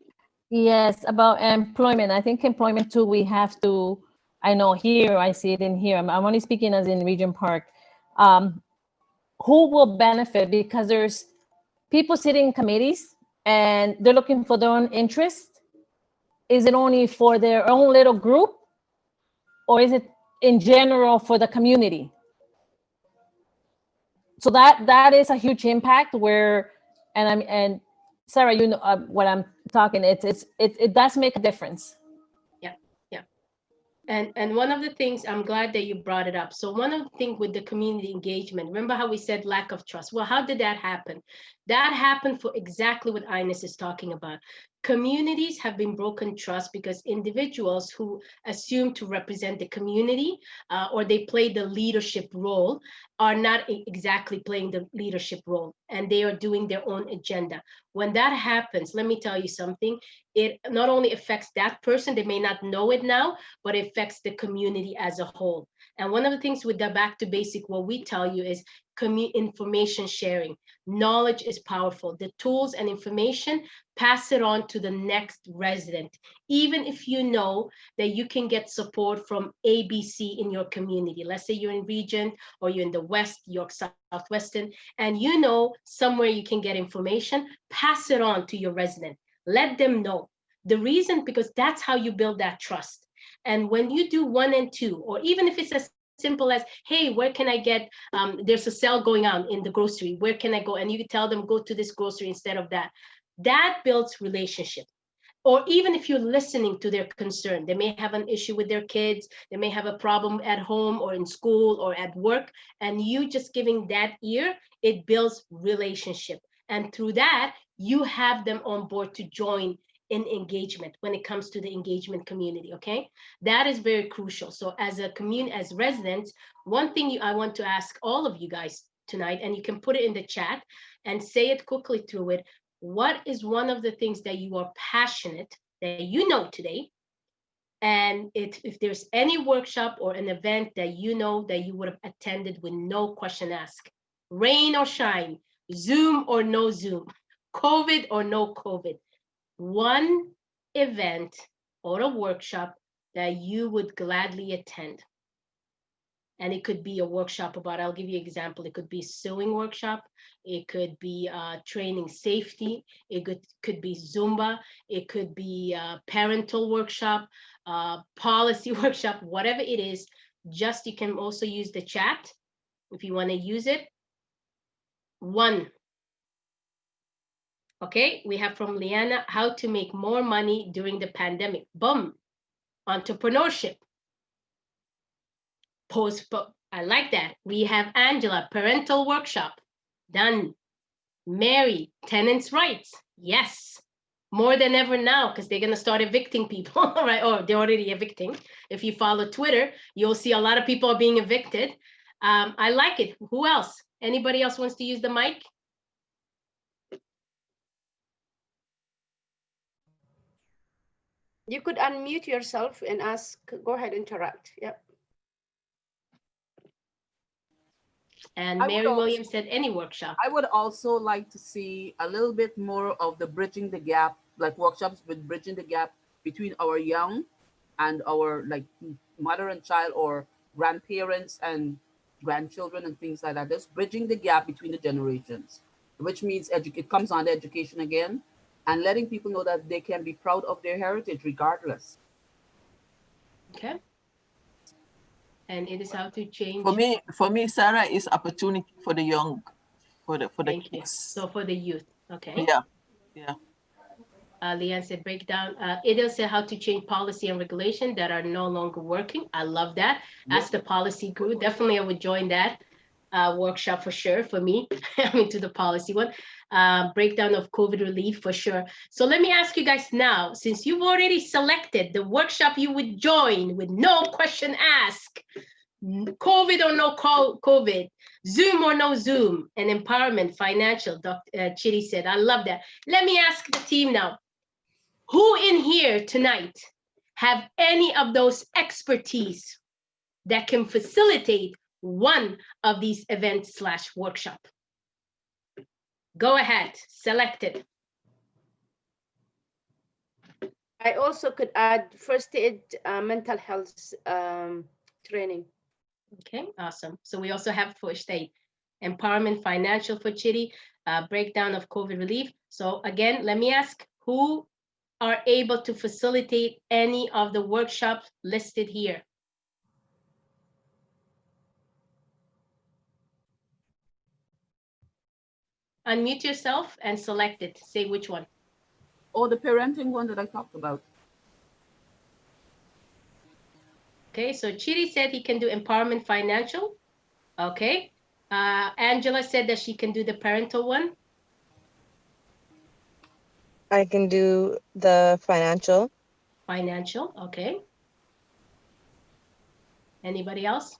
Yes, about employment. I think employment too, we have to, I know here, I see it in here. I'm only speaking as in Regent Park. Who will benefit? Because there's people sitting in committees and they're looking for their own interest. Is it only for their own little group? Or is it in general for the community? So that is a huge impact where, and Sarah, you know what I'm talking. It does make a difference. Yeah. And one of the things, I'm glad that you brought it up. So one of the things with the community engagement, remember how we said lack of trust? Well, how did that happen? That happened for exactly what Ines is talking about. Communities have been broken trust because individuals who assume to represent the community or they play the leadership role are not exactly playing the leadership role. and they are doing their own agenda. When that happens, let me tell you something, it not only affects that person, they may not know it now, but it affects the community as a whole. And one of the things with the back to basic, what we tell you is information sharing. Knowledge is powerful. The tools and information, pass it on to the next resident. Even if you know that you can get support from ABC in your community. Let's say you're in Regent or you're in the West, York Southwestern, and you know somewhere you can get information, pass it on to your resident. Let them know. The reason, because that's how you build that trust. And when you do 1 and 2, or even if it's as simple as, hey, where can I get, there's a sale going on in the grocery, where can I go? And you can tell them, go to this grocery instead of that. That builds relationship. Or even if you're listening to their concern, they may have an issue with their kids, they may have a problem at home or in school or at work, and you just giving that ear, it builds relationship. And through that, you have them on board to join in engagement when it comes to the engagement community, okay? That is very crucial. So as a community, as residents, one thing I want to ask all of you guys tonight, and you can put it in the chat and say it quickly through it, what is one of the things that you are passionate that you know today? And if there's any workshop or an event that you know that you would have attended with no question asked, rain or shine, Zoom or no Zoom, COVID or no COVID, one event or a workshop that you would gladly attend. And it could be a workshop about, I'll give you an example. It could be sewing workshop. It could be training safety. It could be Zumba. It could be parental workshop, policy workshop, whatever it is. Just, you can also use the chat if you want to use it. One. Okay, we have from Liana, how to make more money during the pandemic. Boom. Entrepreneurship. I like that. We have Angela, parental workshop. Done. Mary, tenants' rights. Yes. More than ever now, because they're going to start evicting people, right? Or they're already evicting. If you follow Twitter, you'll see a lot of people are being evicted. I like it. Who else? Anybody else wants to use the mic? You could unmute yourself and ask, go ahead, interact. Yep. And Mary Williams said any workshop. I would also like to see a little bit more of the bridging the gap, like workshops with bridging the gap between our young and our like mother and child, or grandparents and grandchildren and things like that. Just bridging the gap between the generations, which means it comes on education again, and letting people know that they can be proud of their heritage regardless. Okay. And it is how to change. For me, Sarah, is opportunity for the young, for the kids. So for the youth, okay. Yeah. Leanne said breakdown. Idil said how to change policy and regulation that are no longer working. I love that. As the policy group, definitely I would join that workshop for sure. For me, I mean to the policy one. Breakdown of COVID relief for sure. So let me ask you guys now, since you've already selected the workshop you would join with no question asked, COVID or no COVID, Zoom or no Zoom, and empowerment, financial, Dr. Chidi said, I love that. Let me ask the team now, who in here tonight have any of those expertise that can facilitate one of these events / workshop? Go ahead, select it. I also could add first aid, mental health training. Okay, awesome. So we also have first aid, empowerment, financial for Chidi, breakdown of COVID relief. So again, let me ask, who are able to facilitate any of the workshops listed here? Unmute yourself and select it. Say which one. Oh, the parenting one that I talked about. Okay, so Chidi said he can do empowerment financial. Okay. Angela said that she can do the parental one. I can do the financial. Financial, okay. Anybody else?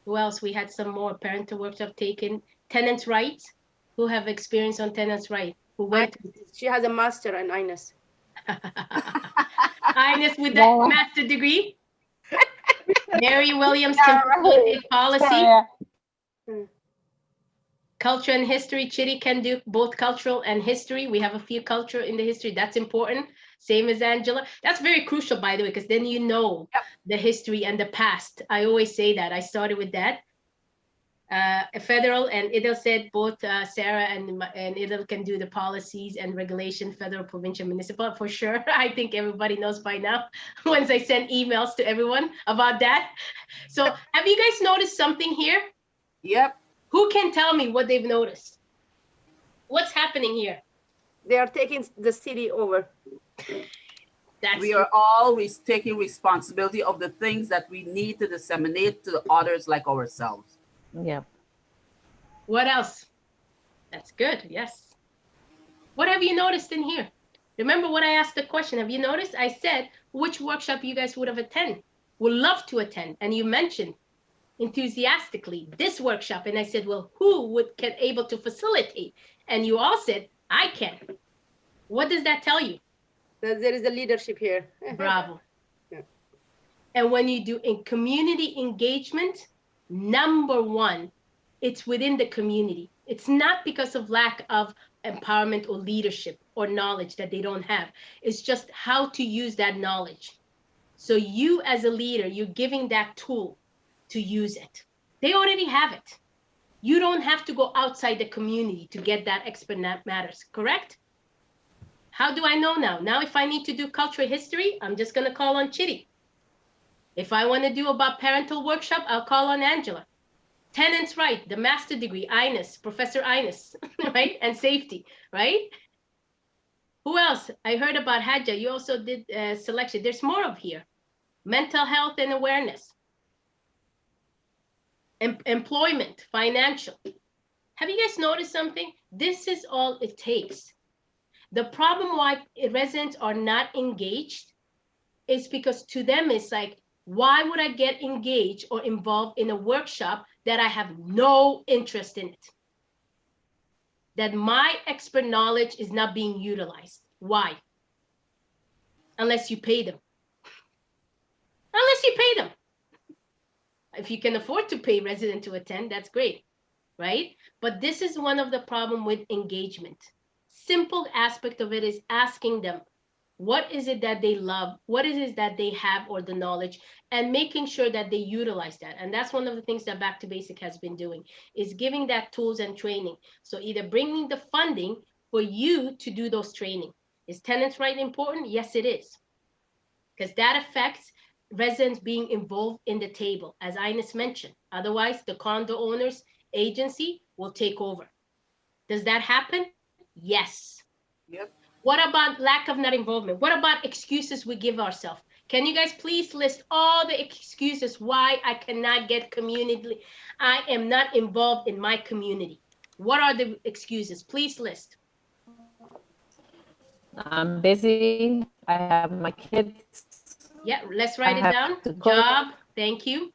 Who else? We had some more parental workshop taken. Tenants' rights. Who have experience on tenants' right? Who went? She has a master in Ines. Ines with that master degree. Mary Williams can facilitate policy. Culture and history. Chitty can do both cultural and history. We have a few culture in the history. That's important. Same as Angela. That's very crucial, by the way, because then you know the history and the past. I always say that. I started with that. Federal and Idil said both Sarah and Idil can do the policies and regulation, federal, provincial, municipal, for sure. I think everybody knows by now once I send emails to everyone about that. So have you guys noticed something here? Yep. Who can tell me what they've noticed? What's happening here? They are taking the city over. We are always taking responsibility of the things that we need to disseminate to others like ourselves. Yep. What else? That's good. Yes. What have you noticed in here? Remember what I asked the question. Have you noticed? I said, which workshop you guys would have attended, would love to attend. And you mentioned enthusiastically this workshop. And I said, well, who can able to facilitate? And you all said, I can. What does that tell you? That there is a leadership here. Bravo. Yeah. And when you do in community engagement, number one, it's within the community. It's not because of lack of empowerment or leadership or knowledge that they don't have. It's just how to use that knowledge. So you as a leader, you're giving that tool to use it. They already have it. You don't have to go outside the community to get that expert matters, correct? How do I know now? Now, if I need to do cultural history, I'm just going to call on Chitty. If I want to do about parental workshop, I'll call on Angela. Tenants' right, the master degree, Ines, Professor Ines, right? And safety, right? Who else? I heard about Hadja. You also did selection. There's more of here. Mental health and awareness. Employment, financial. Have you guys noticed something? This is all it takes. The problem why residents are not engaged is because to them it's like, why would I get engaged or involved in a workshop that I have no interest in it? That my expert knowledge is not being utilized. Why? Unless you pay them. Unless you pay them. If you can afford to pay resident to attend, that's great, right? But this is one of the problem with engagement. Simple aspect of it is asking them, what is it that they love? What is it that they have or the knowledge, and making sure that they utilize that. And that's one of the things that Back to Basic has been doing, is giving that tools and training. So either bringing the funding for you to do those training. Is tenants' right important? Yes, it is. Because that affects residents being involved in the table, as Ines mentioned. Otherwise, the condo owners agency will take over. Does that happen? Yes. Yep. What about lack of not involvement? What about excuses we give ourselves? Can you guys please list all the excuses why I cannot get community? I am not involved in my community. What are the excuses? Please list. I'm busy. I have my kids. Yeah, let's write it down. Job. Thank you.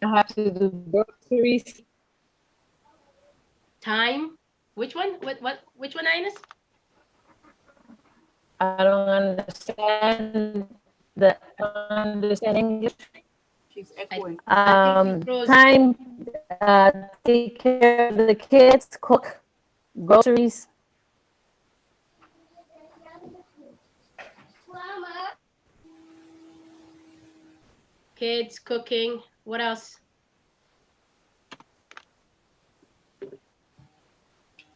I have to do groceries. Time. Which one? Which one, Ines? I don't understand English. She's echoing. Time, take care of the kids, cook, groceries. Kids, cooking. What else?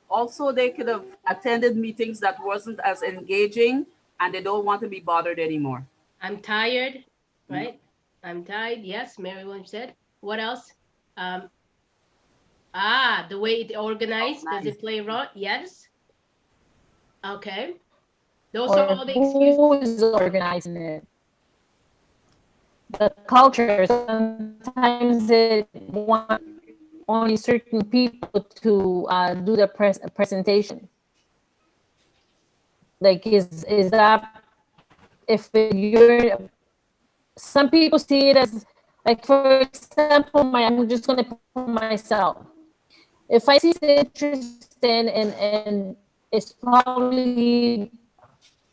Also, they could have attended meetings that wasn't as engaging, and they don't want to be bothered anymore. I'm tired, right? I'm tired. Yes, Mary Williams said. What else? The way it organized, does it play a role? Yes. Okay. Those are all the excuses. Who is organizing it? The culture. Sometimes it wants only certain people to do the presentation. Like, is that, if you're, some people see it as, Like for example, I'm just gonna put myself. If I see interested and it's probably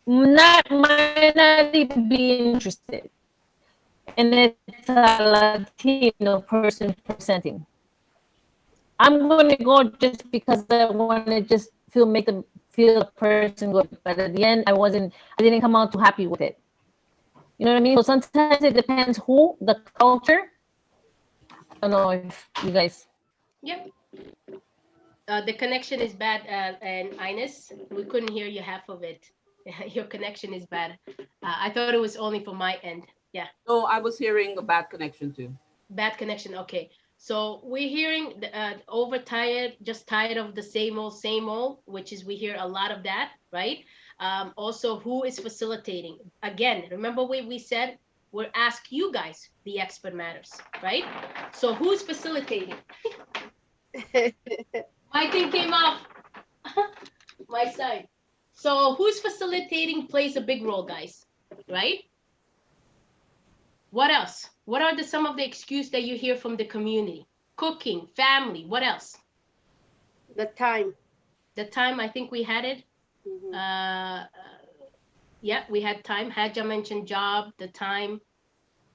might not even be interested, and it's a Latino person presenting, I'm gonna go just because I want to just make them feel the person good. But at the end, I didn't come out too happy with it. You know what I mean? So sometimes it depends who, the culture. I don't know if you guys. Yep. The connection is bad, and Ines, we couldn't hear you half of it. Your connection is bad. I thought it was only for my end. Yeah. So I was hearing a bad connection too. Bad connection. Okay. So we're hearing overtired, just tired of the same old, which is we hear a lot of that, right? Also, who is facilitating? Again, remember what we said? We'll ask you guys, the expert matters, right? So who's facilitating? My thing came off my side. So who's facilitating plays a big role, guys, right? What else? What are some of the excuses that you hear from the community? Cooking, family, what else? The time. The time, I think we had it. Yeah, we had time. Hadja mentioned job, the time,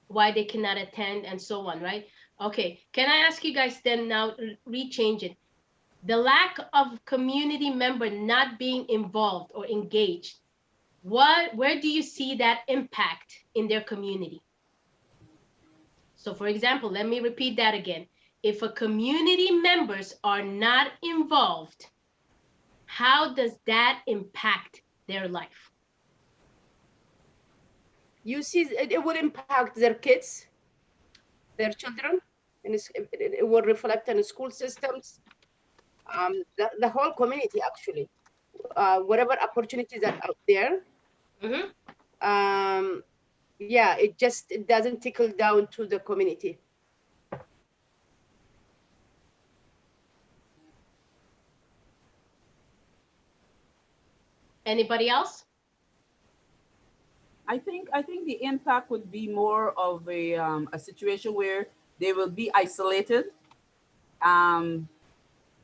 why they cannot attend, and so on, right? Okay, can I ask you guys then now, rechange it. The lack of community member not being involved or engaged, where do you see that impact in their community? So for example, let me repeat that again. If a community members are not involved, how does that impact their life? You see, it will impact their kids, their children, and it will reflect on the school systems, the whole community actually. Whatever opportunities are out there, yeah, it doesn't trickle down to the community. Anybody else? I think the impact would be more of a situation where they will be isolated. Um,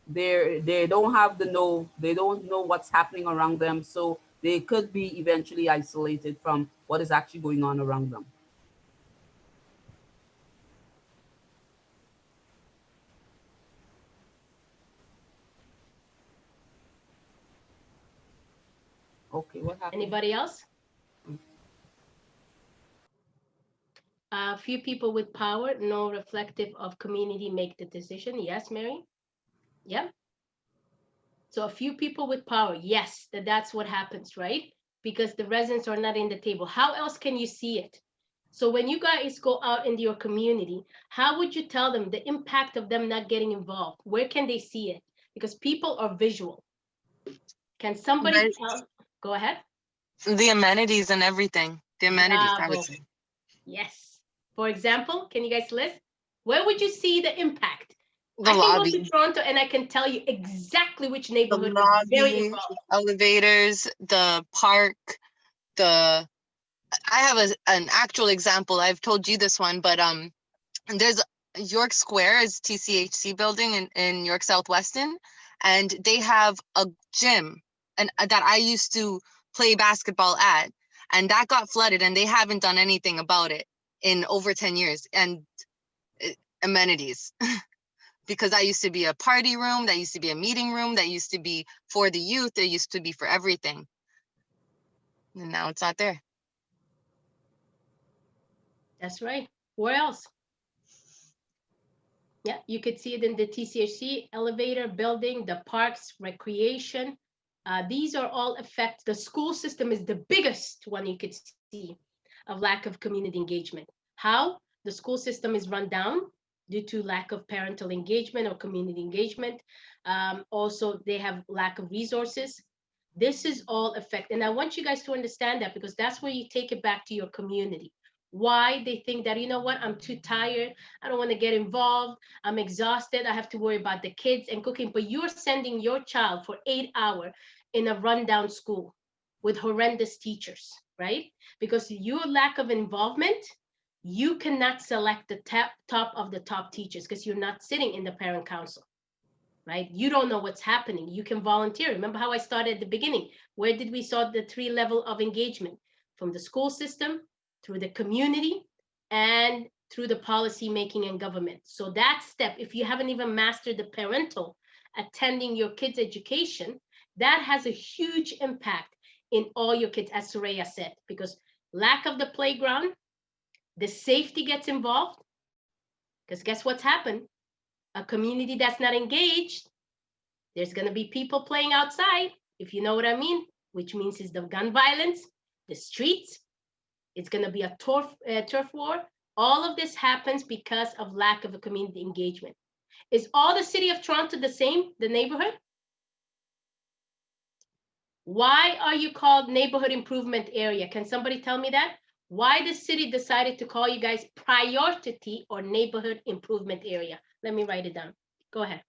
they don't have they don't know what's happening around them, so they could be eventually isolated from what is actually going on around them. Okay, what happened? Anybody else? A few people with power, no reflective of community make the decision. Yes, Mary? Yeah. So a few people with power, yes, that's what happens, right? Because the residents are not in the table. How else can you see it? So when you guys go out into your community, how would you tell them the impact of them not getting involved? Where can they see it? Because people are visual. Can somebody tell? Go ahead. The amenities and everything. The amenities, I would Bravo. say. Yes. For example, can you guys list? Where would you see the impact? The I can lobby. go to Toronto and I can tell you exactly which The neighborhood is very lobby, involved. elevators, the park, I have an actual example. I've told you this one, but there's York Square is TCHC building in York Southwestern, and they have a gym and that I used to play basketball at, and that got flooded, and they haven't done anything about it in over 10 years. And amenities. Because that used to be a party room, that used to be a meeting room, that used to be for the youth, that used to be for everything. And now it's not there. That's right. Where else? Yeah, you could see it in the TCHC elevator building, the parks, recreation. These are all effects. The school system is the biggest one you could see of lack of community engagement. How? The school system is run down due to lack of parental engagement or community engagement. Also, they have lack of resources. This is all effect. And I want you guys to understand that, because that's where you take it back to your community. Why they think that, you know what, I'm too tired, I don't want to get involved, I'm exhausted, I have to worry about the kids and cooking. But you're sending your child for 8 hours in a rundown school with horrendous teachers, right? Because your lack of involvement, You cannot select the top of the top teachers because you're not sitting in the parent council, right? You don't know what's happening. You can volunteer. Remember how I started at the beginning? Where did we saw the 3 level of engagement? From the school system, through the community, and through the policy making and government. So that step, if you haven't even mastered the parental attending your kids' education, that has a huge impact in all your kids, as Soraya said, because lack of the playground, the safety gets involved, because guess what's happened? A community that's not engaged, there's going to be people playing outside, if you know what I mean, which means it's the gun violence, the streets, it's going to be a turf war. All of this happens because of lack of a community engagement. Is all the city of Toronto the same, the neighborhood? Why are you called neighborhood improvement area? Can somebody tell me that? Why the city decided to call you guys priority or neighborhood improvement area? Let me write it down. Go ahead.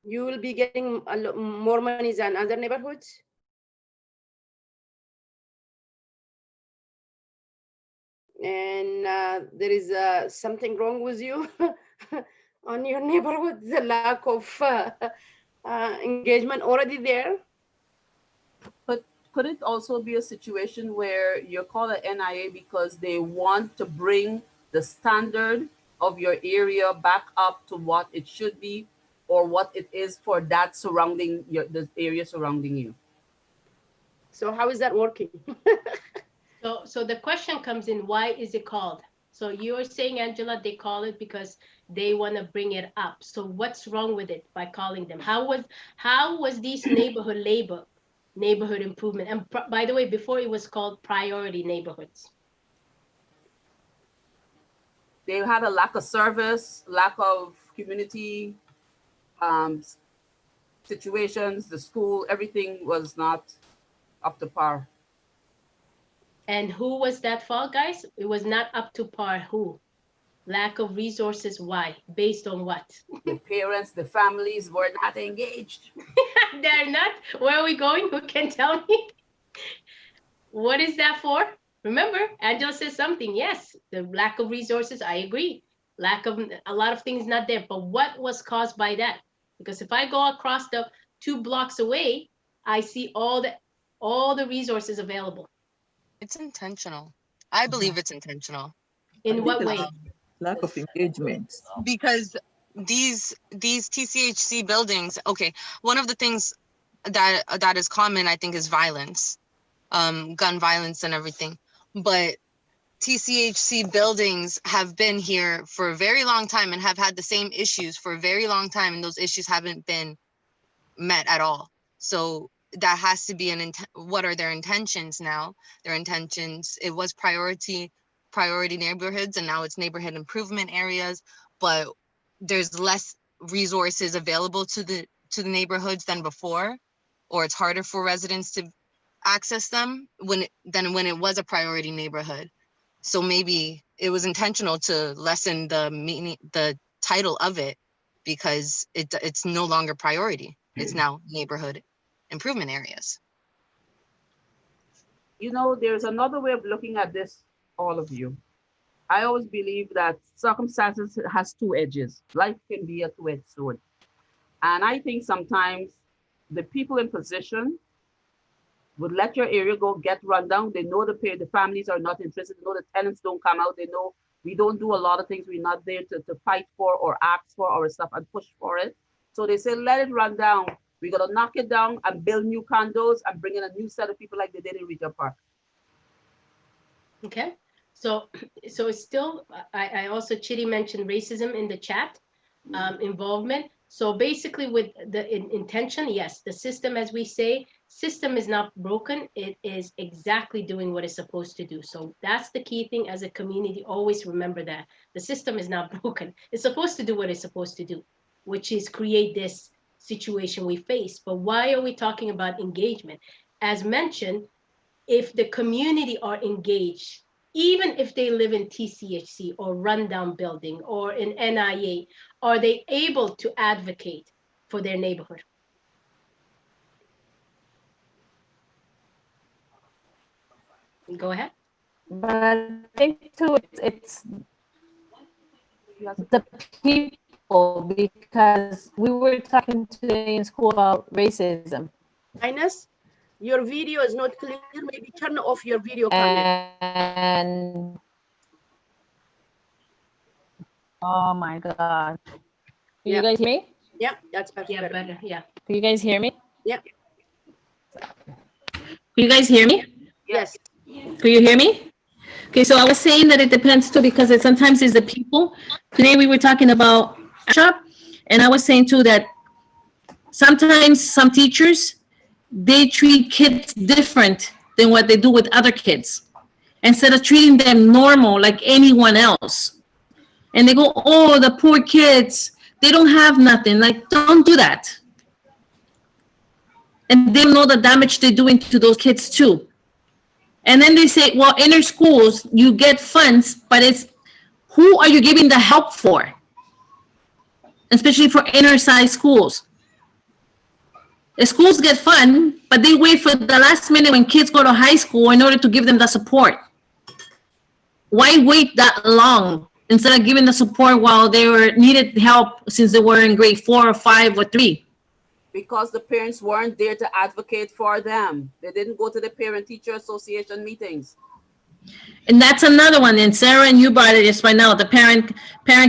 You will be getting a lot more money than other neighborhoods? And there is something wrong with you on your neighborhood, the lack of engagement already there. But could it also be a situation where you're called an NIA because they want to bring the standard of your area back up to what it should be or what it is for that surrounding the area surrounding you? So how is that working? So the question comes in, why is it called? So you're saying, Angela, they call it because they want to bring it up. So what's wrong with it by calling them? How was these neighborhood labor, neighborhood improvement? And by the way, before it was called priority neighborhoods. They had a lack of service, lack of community situations, the school, everything was not up to par. And who was that fault, guys? It was not up to par. Who? Lack of resources. Why? Based on what? The parents, the families were not engaged. They're not. Where are we going? Who can tell me? What is that for? Remember, Angela says something. Yes, the lack of resources. I agree. Lack of a lot of things not there. But what was caused by that? Because if I go across the 2 blocks away, I see all the resources available. It's intentional. I believe it's intentional. In what way? Lack of engagement. Because these TCHC buildings, okay, one of the things that is common, I think, is violence, gun violence and everything. But TCHC buildings have been here for a very long time and have had the same issues for a very long time, and those issues haven't been met at all. So that has to be what are their intentions now? Their intentions, it was priority neighborhoods, and now it's neighborhood improvement areas, but there's less resources available to the neighborhoods than before, or it's harder for residents to access them than when it was a priority neighborhood. So maybe it was intentional to lessen the meaning, the title of it, because it's no longer priority. It's now neighborhood improvement areas. You know, there's another way of looking at this, all of you. I always believe that circumstances has 2 edges. Life can be a 2-edged sword. And I think sometimes the people in position would let your area go get run down. They know the families are not interested. They know the tenants don't come out. They know we don't do a lot of things. We're not there to fight for or ask for our stuff and push for it. So they say, let it run down. We're gonna knock it down and build new condos and bring in a new set of people like they did in Regent Park. Okay, so it's still, I also, Chitty mentioned racism in the chat, involvement. So basically with the intention, yes, the system, as we say, system is not broken. It is exactly doing what it's supposed to do. So that's the key thing as a community, always remember that. The system is not broken. It's supposed to do what it's supposed to do, which is create this situation we face. But why are we talking about engagement? As mentioned, if the community are engaged, even if they live in TCHC or rundown building or in NIA, are they able to advocate for their neighborhood? Go ahead. But I think too, it's the people, because we were talking today in school about racism. Ines, your video is not clear. Maybe turn off your video camera. And oh my God. Can Yeah. you guys hear me? Yeah, that's better. Yeah, better. Yeah. Can you guys hear me? Yeah. Can you guys hear me? Yes. Can you hear me? Okay, so I was saying that it depends too, because sometimes it's the people. Today we were talking about shop, and I was saying too that sometimes some teachers, they treat kids different than what they do with other kids. Instead of treating them normal like anyone else. And they go, oh, the poor kids, they don't have nothing. Like, don't do that. And they don't know the damage they're doing to those kids too. And then they say, well, inner schools, you get funds, but it's who are you giving the help for? Especially for inner side schools. The schools get fun, but they wait for the last minute when kids go to high school in order to give them the support. Why wait that long instead of giving the support while they were needed help since they were in grade 4 or 5 or 3? Because the parents weren't there to advocate for them. They didn't go to the parent-teacher association meetings. And that's another one. And Sarah, and you brought it just right now, the parent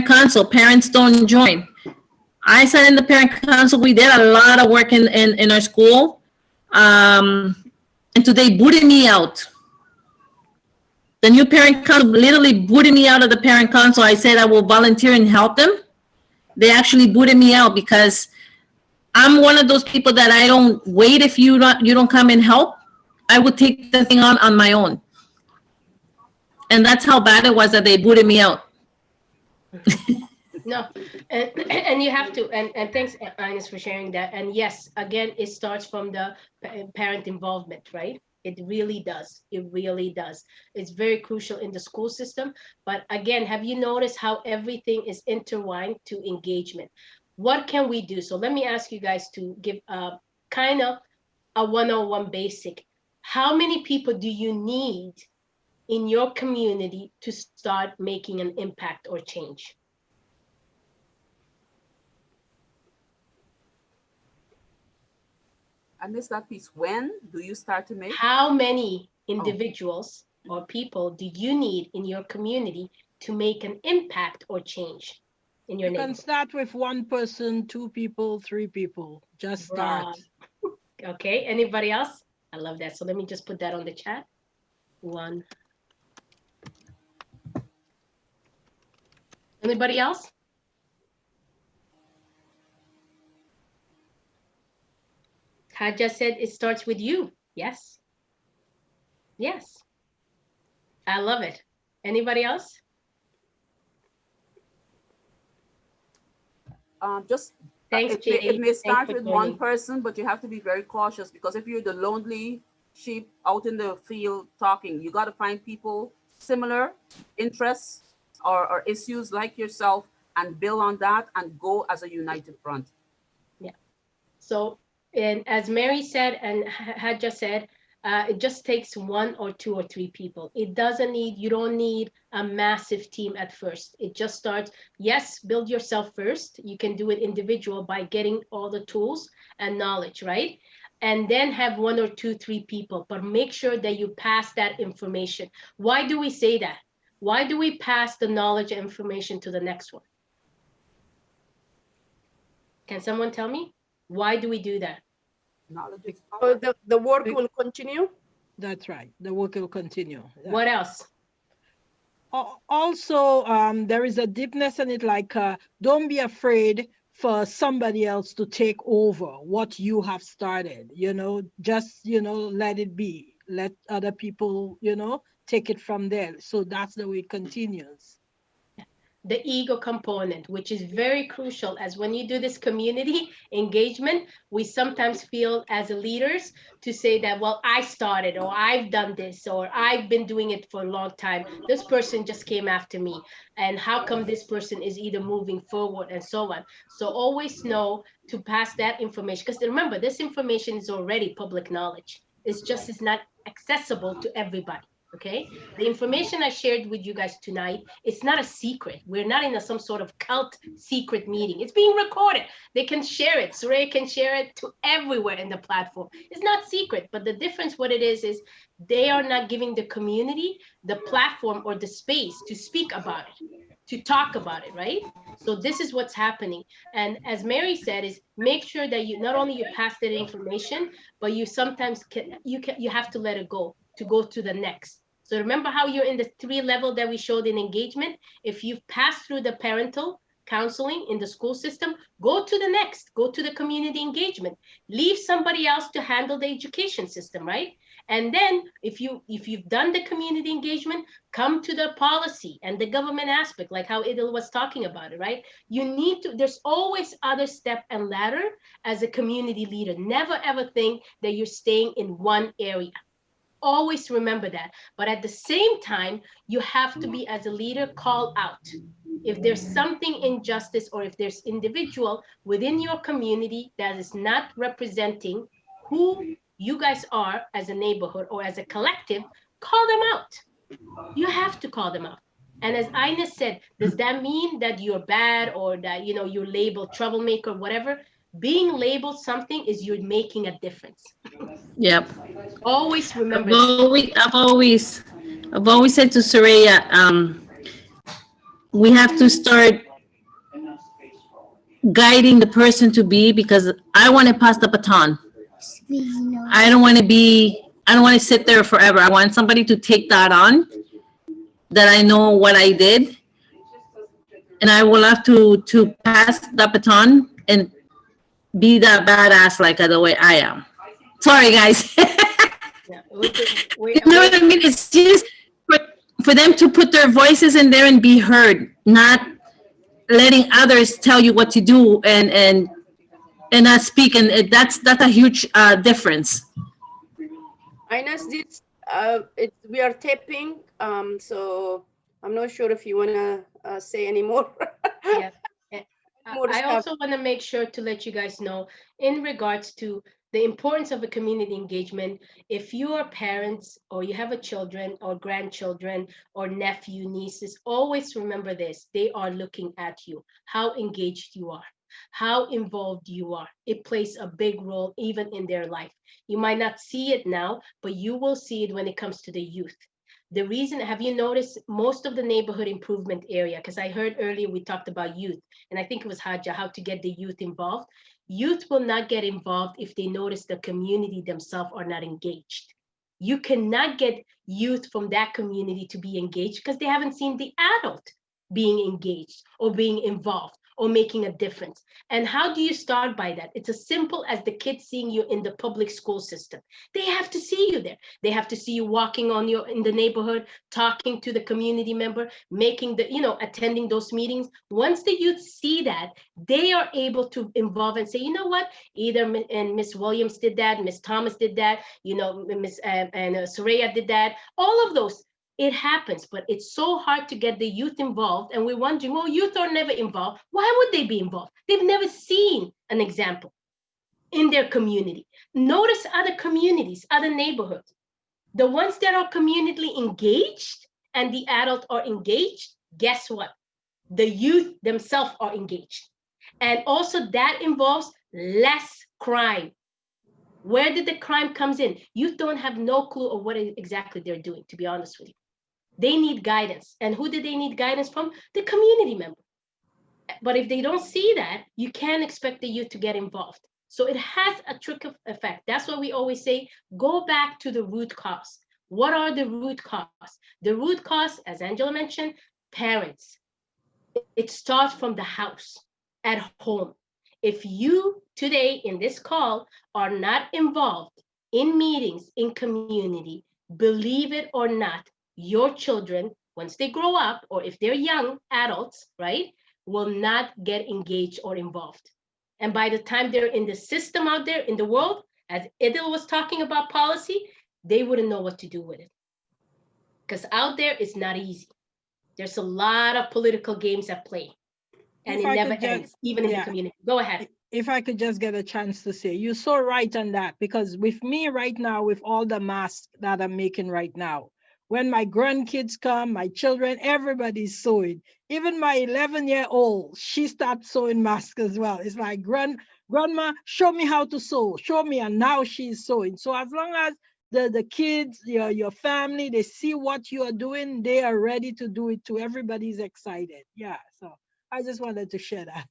council. Parents don't join. I sat in the parent council. We did a lot of work in our school. And today booted me out. The new parent council literally booted me out of the parent council. I said I will volunteer and help them. They actually booted me out because I'm one of those people that I don't wait if you don't come and help. I would take the thing on my own. And that's how bad it was that they booted me out. No, and you have to, and thanks, Ines, for sharing that. And yes, again, it starts from the parent involvement, right? It really does. It really does. It's very crucial in the school system. But again, have you noticed how everything is intertwined to engagement? What can we do? So let me ask you guys to give kind of a 101 basic. How many people do you need in your community to start making an impact or change? I missed that piece. When do you start to make? How many individuals or people do you need in your community to make an impact or change in your neighborhood? You can start with 1 person, 2 people, 3 people. Just start. Okay, anybody else? I love that. So let me just put that on the chat. 1. Anybody else? Haja said it starts with you. Yes. Yes. I love it. Anybody else? Just Thanks, it may start with one joining. person, but you have to be very cautious, because if you're the lonely sheep out in the field talking, you got to find people similar interests or issues like yourself and build on that and go as a united front. Yeah. So, and as Mary said and had just said, it just takes 1 or 2 or 3 people. It doesn't need, you don't need a massive team at first. It just starts, yes, build yourself first. You can do it individual by getting all the tools and knowledge, right? And then have 1 or 2, 3 people, but make sure that you pass that information. Why do we say that? Why do we pass the knowledge and information to the next one? Can someone tell me? Why do we do that? So the work will continue? That's right. The work will continue. What else? Also, there is a deepness in it, like don't be afraid for somebody else to take over what you have started, just, let it be. Let other people, take it from there. So that's the way it continues. The ego component, which is very crucial, as when you do this community engagement, we sometimes feel as leaders to say that, well, I started, or I've done this, or I've been doing it for a long time. This person just came after me. And how come this person is either moving forward and so on? So always know to pass that information, because remember, this information is already public knowledge. It's just, it's not accessible to everybody. Okay, the information I shared with you guys tonight, it's not a secret. We're not in some sort of cult secret meeting. It's being recorded. They can share it. Soraya can share it to everywhere in the platform. It's not secret, but the difference, what it is they are not giving the community the platform or the space to speak about it, to talk about it, right? So this is what's happening. And as Mary said, is make sure that you not only you pass that information, but you sometimes you have to let it go to go to the next. So remember how you're in the 3 level that we showed in engagement? If you've passed through the parental counseling in the school system, go to the next, go to the community engagement, leave somebody else to handle the education system, right? And then if you've done the community engagement, come to the policy and the government aspect, like how Idil was talking about it, right? You need to, there's always other step and ladder as a community leader. Never ever think that you're staying in one area. Always remember that. But at the same time, you have to be, as a leader, call out. If there's something injustice or if there's individual within your community that is not representing who you guys are as a neighborhood or as a collective, call them out. You have to call them out. And as Ina said, does that mean that you're bad or that, you know, you're labeled troublemaker, whatever? Being labeled something is you're making a difference. Yep. Always remember I've always said to Soraya, we have to start guiding the person to be, because I want to pass the baton. I don't want to sit there forever. I want somebody to take that on, that I know what I did, and I will have to pass the baton and be that badass like the way I am. Sorry, guys. Yeah, you know what I mean? It's just for them to put their voices in there and be heard, not letting others tell you what to do and not speak. And that's a huge difference. Ines, this we are taping, so I'm not sure if you want to say any more. Yeah. I also want to make sure to let you guys know in regards to the importance of a community engagement. If you are parents or you have a children or grandchildren or nephew, nieces, always remember this. They are looking at you, how engaged you are, how involved you are. It plays a big role even in their life. You might not see it now, but you will see it when it comes to the youth. The reason, have you noticed most of the neighborhood improvement area, because I heard earlier we talked about youth, and I think it was Haja, how to get the youth involved. Youth will not get involved if they notice the community themselves are not engaged. You cannot get youth from that community to be engaged because they haven't seen the adult being engaged or being involved or making a difference. And how do you start by that? It's as simple as the kids seeing you in the public school system. They have to see you there. They have to see you walking in the neighborhood, talking to the community member, making attending those meetings. Once the youth see that, they are able to involve and say, you know what, either and Miss Williams did that, Miss Thomas did that, Miss Soraya did that, all of those. It happens, but it's so hard to get the youth involved. And we're wondering, well, youth are never involved. Why would they be involved? They've never seen an example in their community. Notice other communities, other neighborhoods. The ones that are communally engaged and the adults are engaged, guess what? The youth themselves are engaged. And also that involves less crime. Where did the crime comes in? Youth don't have no clue of what exactly they're doing, to be honest with you. They need guidance. And who do they need guidance from? The community member. But if they don't see that, you can't expect the youth to get involved. So it has a trickle effect. That's why we always say, go back to the root cause. What are the root cause? The root cause, as Angela mentioned, parents. It starts from the house, at home. If you today in this call are not involved in meetings, in community, believe it or not, your children, once they grow up, or if they're young adults, right, will not get engaged or involved. And by the time they're in the system out there in the world, as Idil was talking about policy, they wouldn't know what to do with it. Because out there, it's not easy. There's a lot of political games at play. And it never ends, even in the community. Go ahead. If I could just get a chance to say, you're so right on that, because with me right now, with all the masks that I'm making right now, When my grandkids come, my children, everybody's sewing. Even my 11-year-old, she starts sewing masks as well. It's like, grandma, show me how to sew, show me, and now she's sewing. So as long as the kids, your family, they see what you are doing, they are ready to do it too. Everybody's excited. Yeah, so I just wanted to share that.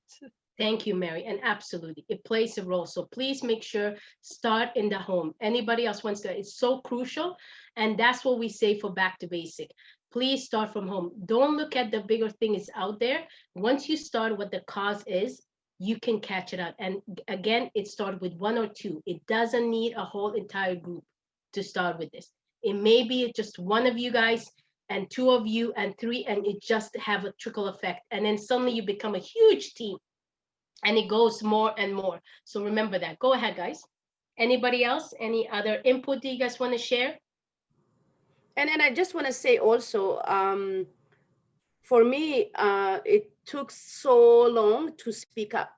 Thank you, Mary. And absolutely, it plays a role. So please make sure, start in the home. Anybody else wants to, it's so crucial. And that's what we say for Back to Basic. Please start from home. Don't look at the bigger thing is out there. Once you start what the cause is, you can catch it out. And again, it starts with 1 or 2. It doesn't need a whole entire group to start with this. It may be just one of you guys and 2 of you and 3, and it just have a trickle effect. And then suddenly you become a huge team. And it goes more and more. So remember that. Go ahead, guys. Anybody else? Any other input that you guys want to share? And I just want to say also, for me, it took so long to speak up.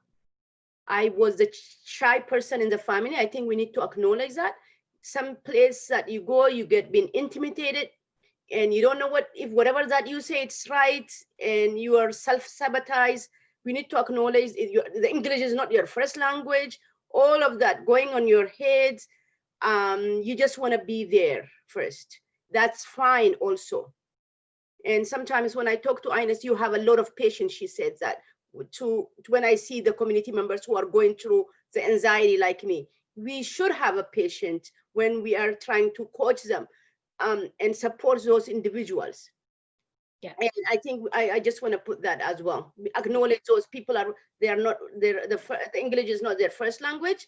I was the shy person in the family. I think we need to acknowledge that. Some place that you go, you get being intimidated, and you don't know if whatever that you say it's right, and you are self-sabotage. We need to acknowledge the English is not your first language, all of that going on your head. You just want to be there first. That's fine also. And sometimes when I talk to Ines, you have a lot of patience, she said that, when I see the community members who are going through the anxiety like me. We should have a patience when we are trying to coach them and support those individuals. Yeah. And I think I just want to put that as well. Acknowledge those people the English is not their first language,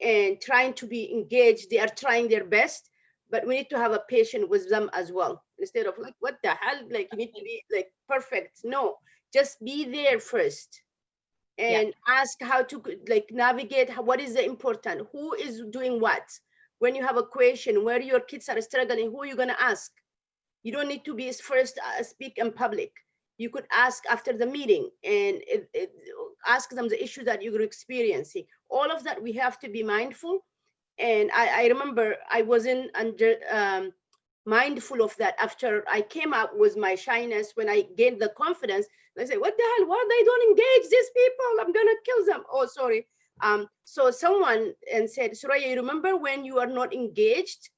and trying to be engaged. They are trying their best, but we need to have a patience with them as well. Instead of like, what the hell? Like, you need to be like perfect. No, just be there first and ask how to like navigate. What is the important? Who is doing what? When you have a question where your kids are struggling, who are you going to ask? You don't need to be first speak in public. You could ask after the meeting and ask them the issue that you're experiencing. All of that, we have to be mindful. And I remember I wasn't mindful of that after I came up with my shyness. When I gained the confidence, I said, what the hell, why they don't engage these people? I'm gonna kill them. Oh, sorry. So someone and said, Soraya, you remember when you are not engaged,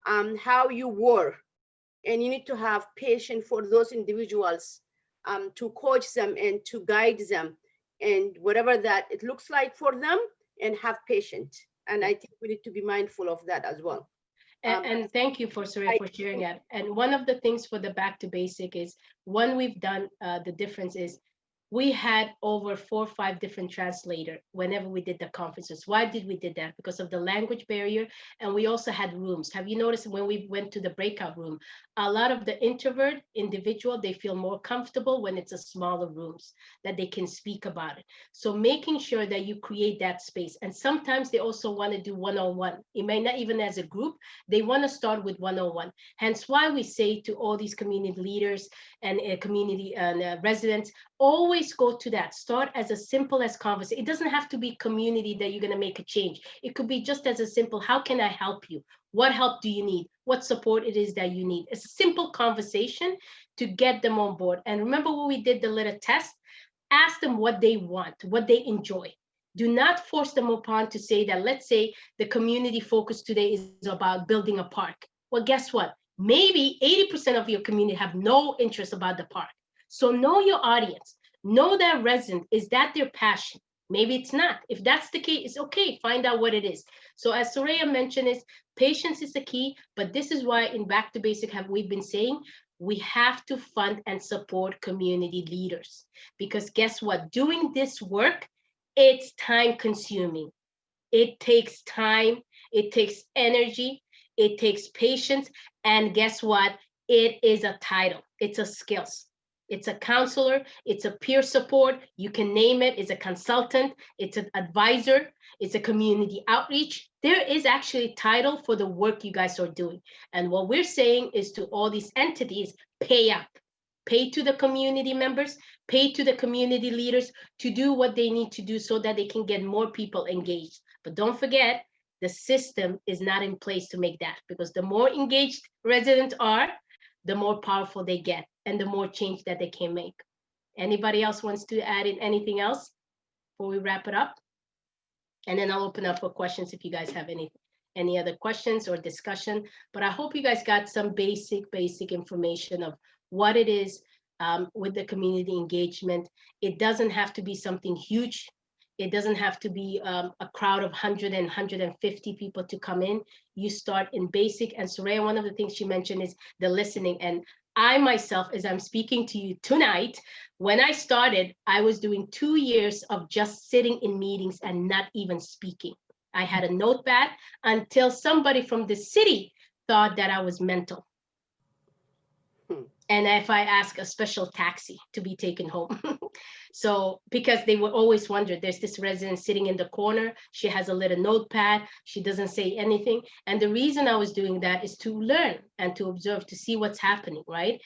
how you were? And you need to have patience for those individuals, to coach them and to guide them, and whatever that it looks like for them, and have patience. And I think we need to be mindful of that as well. And thank you for Soraya for sharing that. And one of the things for the Back to Basic is, one we've done, the difference is we had over 4 or 5 different translators whenever we did the conferences. Why did we did that? Because of the language barrier. And we also had rooms. Have you noticed when we went to the breakout room, a lot of the introvert individual, they feel more comfortable when it's a smaller rooms, that they can speak about it. So making sure that you create that space. And sometimes they also want to do one-on-one. It may not even as a group, they want to start with one-on-one. Hence why we say to all these community leaders and community residents, always go to that. Start as a simple as conversation. It doesn't have to be community that you're going to make a change. It could be just as a simple, how can I help you? What help do you need? What support it is that you need? It's a simple conversation to get them on board. And remember when we did the little test, ask them what they want, what they enjoy. Do not force them upon to say that, let's say the community focus today is about building a park. Well, guess what? Maybe 80% of your community have no interest about the park. So know your audience, know that resident, is that their passion? Maybe it's not. If that's the case, it's okay, find out what it is. So as Soraya mentioned, is patience is the key, but this is why in Back to Basic we've been saying, we have to fund and support community leaders. Because guess what? Doing this work, it's time consuming. It takes time, it takes energy, it takes patience, and guess what? It is a title, it's a skills. It's a counselor, it's a peer support, you can name it, it's a consultant, it's an advisor, it's a community outreach. There is actually a title for the work you guys are doing. And what we're saying is to all these entities, pay up. Pay to the community members, pay to the community leaders to do what they need to do so that they can get more people engaged. But don't forget, the system is not in place to make that, because the more engaged residents are, the more powerful they get and the more change that they can make. Anybody else wants to add in anything else before we wrap it up? And then I'll open up for questions if you guys have any other questions or discussion. But I hope you guys got some basic information of what it is with the community engagement. It doesn't have to be something huge. It doesn't have to be a crowd of 100 and 150 people to come in. You start in basic. And Soraya, one of the things she mentioned is the listening. And I myself, as I'm speaking to you tonight, when I started, I was doing 2 years of just sitting in meetings and not even speaking. I had a notepad until somebody from the city thought that I was mental. And if I ask a special taxi to be taken home. So, because they would always wonder, there's this resident sitting in the corner, she has a little notepad, she doesn't say anything. And the reason I was doing that is to learn and to observe, to see what's happening, right?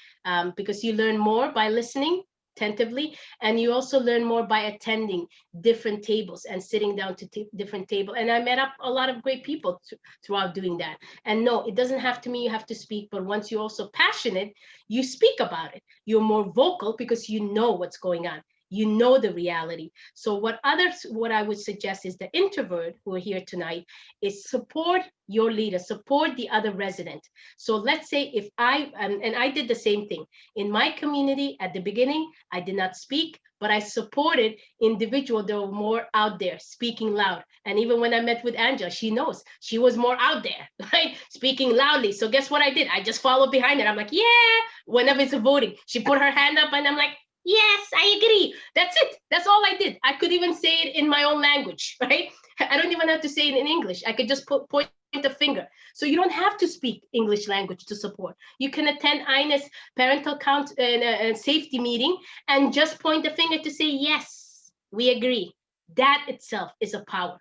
Because you learn more by listening attentively, and you also learn more by attending different tables and sitting down to different table. And I met up a lot of great people throughout doing that. And no, it doesn't have to mean you have to speak, but once you're also passionate, you speak about it. You're more vocal because you know what's going on. You know the reality. So what I would suggest is the introvert who are here tonight is support your leader, support the other resident. So let's say if and I did the same thing in my community at the beginning, I did not speak, but I supported individuals that were more out there speaking loud. And even when I met with Angela, she knows she was more out there, right? Speaking loudly. So guess what I did? I just followed behind her. I'm like, yeah, whenever it's voting, she put her hand up and I'm like, yes, I agree. That's it. That's all I did. I could even say it in my own language, right? I don't even have to say it in English. I could just point a finger. So you don't have to speak English language to support. You can attend INA's parental count and safety meeting and just point the finger to say, yes, we agree. That itself is a power.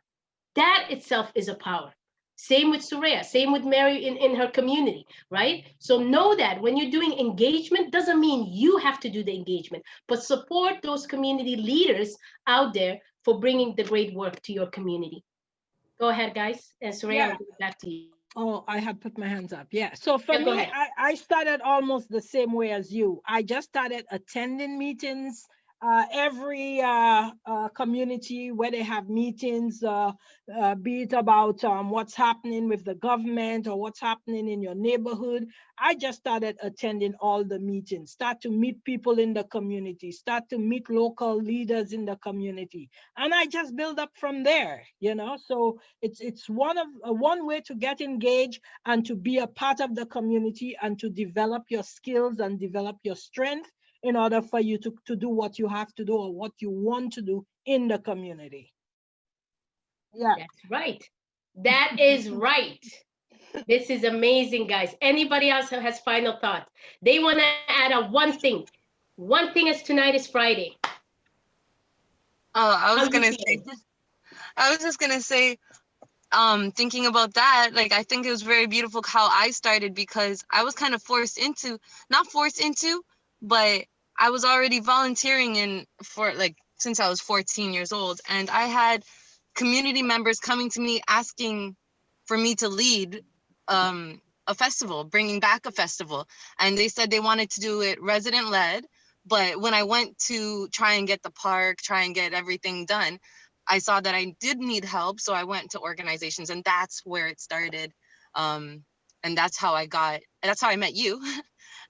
That itself is a power. Same with Soraya, same with Mary in her community, right? So know that when you're doing engagement, doesn't mean you have to do the engagement, but support those community leaders out there for bringing the great work to your community. Go ahead, guys. And Soraya, I'll give it back to you. Oh, I had put my hands up. Yeah. So for go me, ahead. I started almost the same way as you. I just started attending meetings. Every community where they have meetings, be it about what's happening with the government or what's happening in your neighborhood, I just started attending all the meetings, start to meet people in the community, start to meet local leaders in the community. And I just build up from there, you know? So it's one way to get engaged and to be a part of the community and to develop your skills and develop your strength in order for you to do what you have to do or what you want to do in the community. Yeah. That's right. That is right. This is amazing, guys. Anybody else who has final thoughts? They want to add a one thing. One thing is tonight is Friday. Oh, I was just gonna say, thinking about that, like, I think it was very beautiful how I started, because I was kind of not forced into, but I was already volunteering since I was 14 years old. And I had community members coming to me asking for me to lead a festival, bringing back a festival. And they said they wanted to do it resident led. But when I went to try and get the park, try and get everything done, I saw that I did need help. So I went to organizations, and that's where it started. And that's how I met you,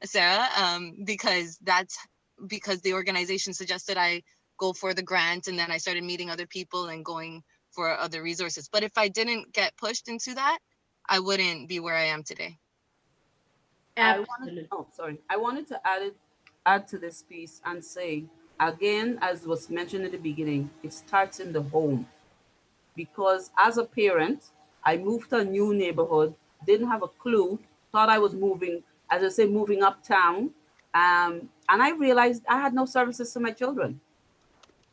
Sarah, because the organization suggested I go for the grant, and then I started meeting other people and going for other resources. But if I didn't get pushed into that, I wouldn't be where I am today. Absolutely. I wanted to add to this piece and say, again, as was mentioned in the beginning, it starts in the home. Because as a parent, I moved to a new neighborhood, didn't have a clue, thought I was moving, as I say, moving uptown. And I realized I had no services to my children.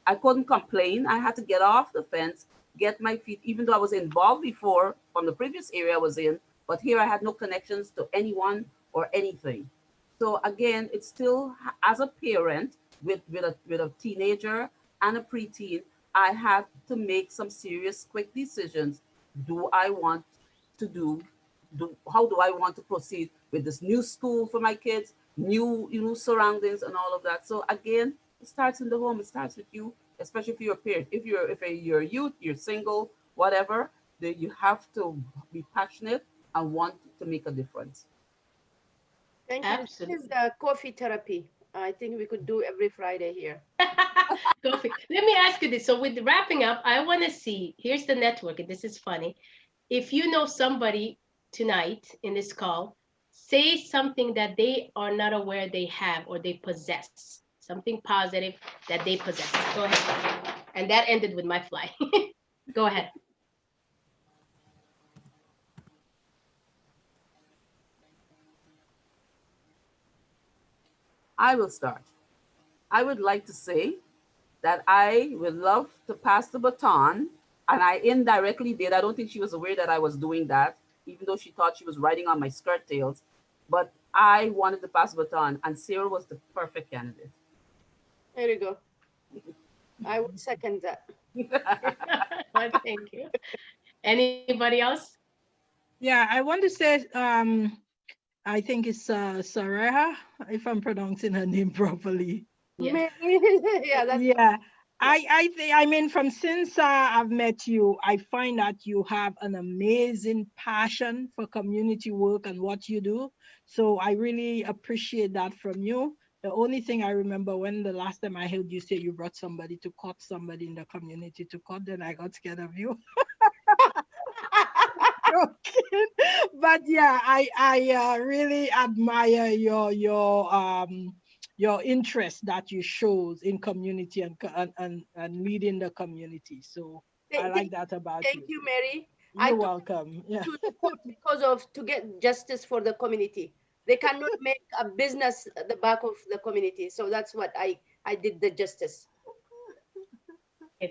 I couldn't complain. I had to get off the fence, get my feet, even though I was involved before from the previous area I was in, but here I had no connections to anyone or anything. So again, it's still, as a parent with a teenager and a preteen, I had to make some serious, quick decisions. Do I want to do how do I want to proceed with this new school for my kids, new surroundings and all of that. So again, it starts in the home. It starts with you, especially if you're a parent. If you're a youth, you're single, whatever, then you have to be passionate and want to make a difference. Thank you. This is coffee therapy. I think we could do every Friday here. Coffee. Let me ask you this. So with wrapping up, I want to see, here's the network, and this is funny. If you know somebody tonight in this call, say something that they are not aware they have or they possess, something positive that they possess. Go ahead. And that ended with my fly. Go ahead. I will start. I would like to say that I would love to pass the baton, and I indirectly did. I don't think she was aware that I was doing that, even though she thought she was riding on my skirt tails. But I wanted to pass the baton, and Sarah was the perfect candidate. There you go. I would second that. Thank you. Anybody else? Yeah, I want to say, I think it's Sareha, if I'm pronouncing her name properly. Yeah, that's yeah. I mean, since I've met you, I find that you have an amazing passion for community work and what you do. So I really appreciate that from you. The only thing I remember when the last time I heard you say you brought somebody to cut somebody in the community to cut, then I got scared of you. Joking. But yeah, I really admire your interest that you shows in community and leading the community. So I like that about you. Thank you, Mary. You're welcome. Yeah. Because to get justice for the community. They cannot make a business at the back of the community. So that's what I did the justice.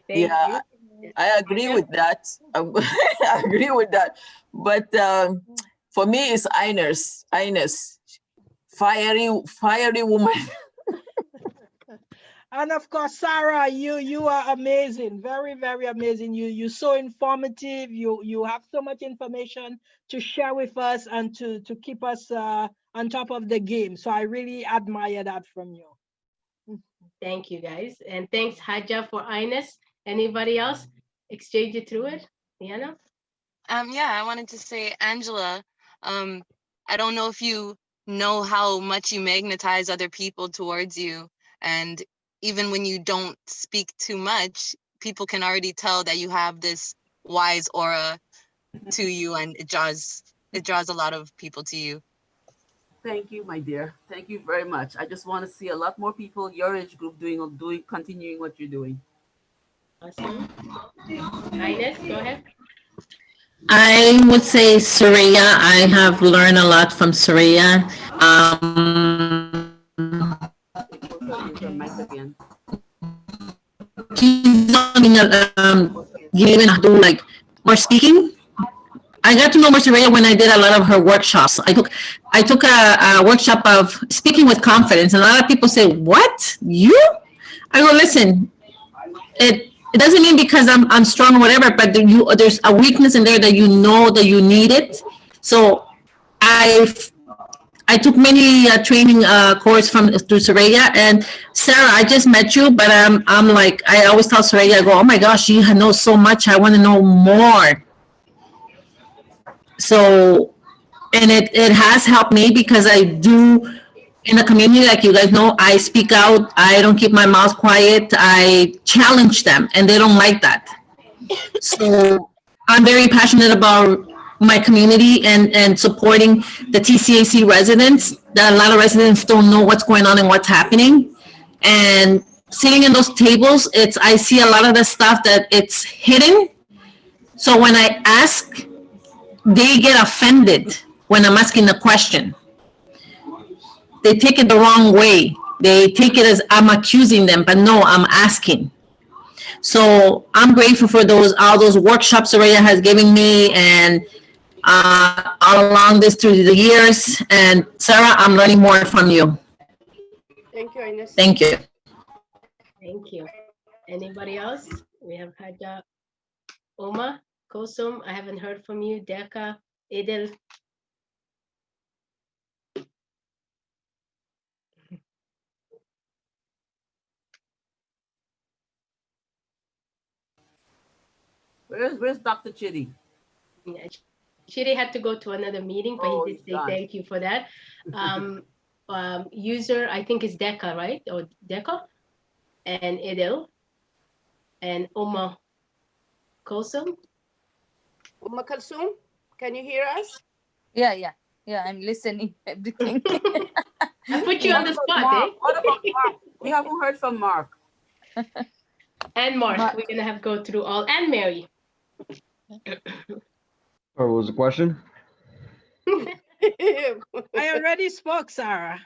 Yeah, I agree with that. I agree with that. But for me, it's Ines, fiery woman. And of course, Sarah, you are amazing, very, very amazing. You're so informative. You have so much information to share with us and to keep us on top of the game. So I really admire that from you. Thank you, guys. And thanks, Haja, for Ines. Anybody else? Exchange it through it. Diana? Yeah, I wanted to say, Angela, I don't know if you know how much you magnetize other people towards you. And even when you don't speak too much, people can already tell that you have this wise aura to you, and it draws a lot of people to you. Thank you, my dear. Thank you very much. I just want to see a lot more people your age group continuing what you're doing. Awesome. Ines, go ahead. I would say Soraya. I have learned a lot from Soraya. Giving do like more speaking. I got to know more Soraya when I did a lot of her workshops. I took a workshop of speaking with confidence, and a lot of people say, "What, you?" I go, listen. It doesn't mean because I'm strong or whatever, but there's a weakness in there that you know that you need it. So I took many training course through Soraya. And Sarah, I just met you, but I'm like, I always tell Soraya, I go, oh my gosh, you know so much. I want to know more. So, and it has helped me because I do, in the community, like you guys know, I speak out. I don't keep my mouth quiet. I challenge them, and they don't like that. So I'm very passionate about my community and supporting the TCAC residents. That a lot of residents don't know what's going on and what's happening. And sitting in those tables, I see a lot of the stuff that it's hidden. So when I ask, they get offended when I'm asking a question. They take it the wrong way. They take it as I'm accusing them, but no, I'm asking. So I'm grateful for all those workshops Soraya has given me, and all along this through the years. And Sarah, I'm learning more from you. Thank you, Ines. Thank you. Thank you. Anybody else? We have Haja, Oma, Kosum. I haven't heard from you. Deka, Edel. Where's Dr. Chidi? Yeah, Chidi had to go to another meeting, but Oh, he did he's say gone. thank you for that. User, I think is Deka, right? Or Deka, and Idil, and Uma Kulsum. Umma Kalsum, can you hear us? Yeah. I'm listening everything. I put you on the spot, Mark? eh? What about Mark? We haven't heard from Mark. And Mark, Mark. we're gonna have go through all, and Mary. What was the question? I already spoke, Sarah.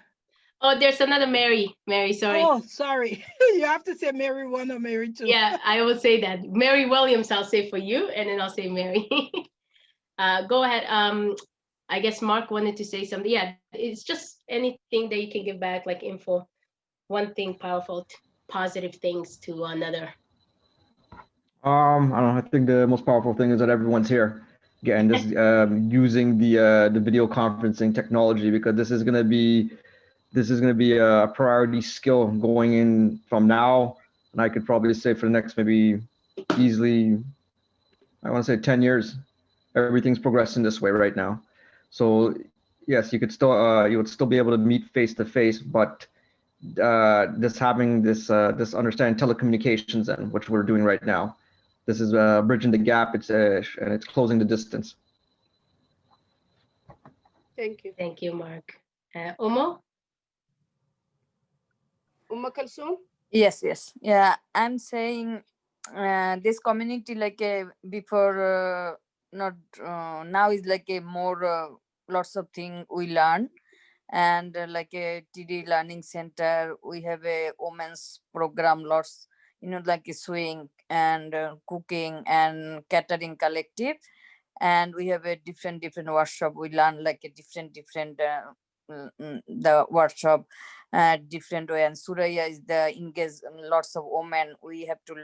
Oh, there's another Mary. Mary, sorry. Oh, sorry. You have to say Mary 1 or Mary 2. Yeah, I will say that. Mary Williams, I'll say for you, and then I'll say Mary. Go ahead. I guess Mark wanted to say something. Yeah, it's just anything that you can give back, like info. One thing powerful, positive things to another. I don't know. I think the most powerful thing is that everyone's here. Again, this using the video conferencing technology, because this is gonna be a priority skill going in from now, and I could probably say for the next maybe easily, I want to say 10 years. Everything's progressing this way right now. So yes, you would still be able to meet face to face, but this understanding telecommunications, and which we're doing right now. This is bridging the gap. And it's closing the distance. Thank you. Thank you, Mark. Umo? Umma Kalsum? Yes. Yeah, I'm saying this community before not now is like a more lots of things we learn, and like a TD learning center, we have a women's program, lots, like a swing and cooking and catering collective, and we have a different workshop. We learn like a different the workshop different way, and Suraya is the engage lots of women. We have to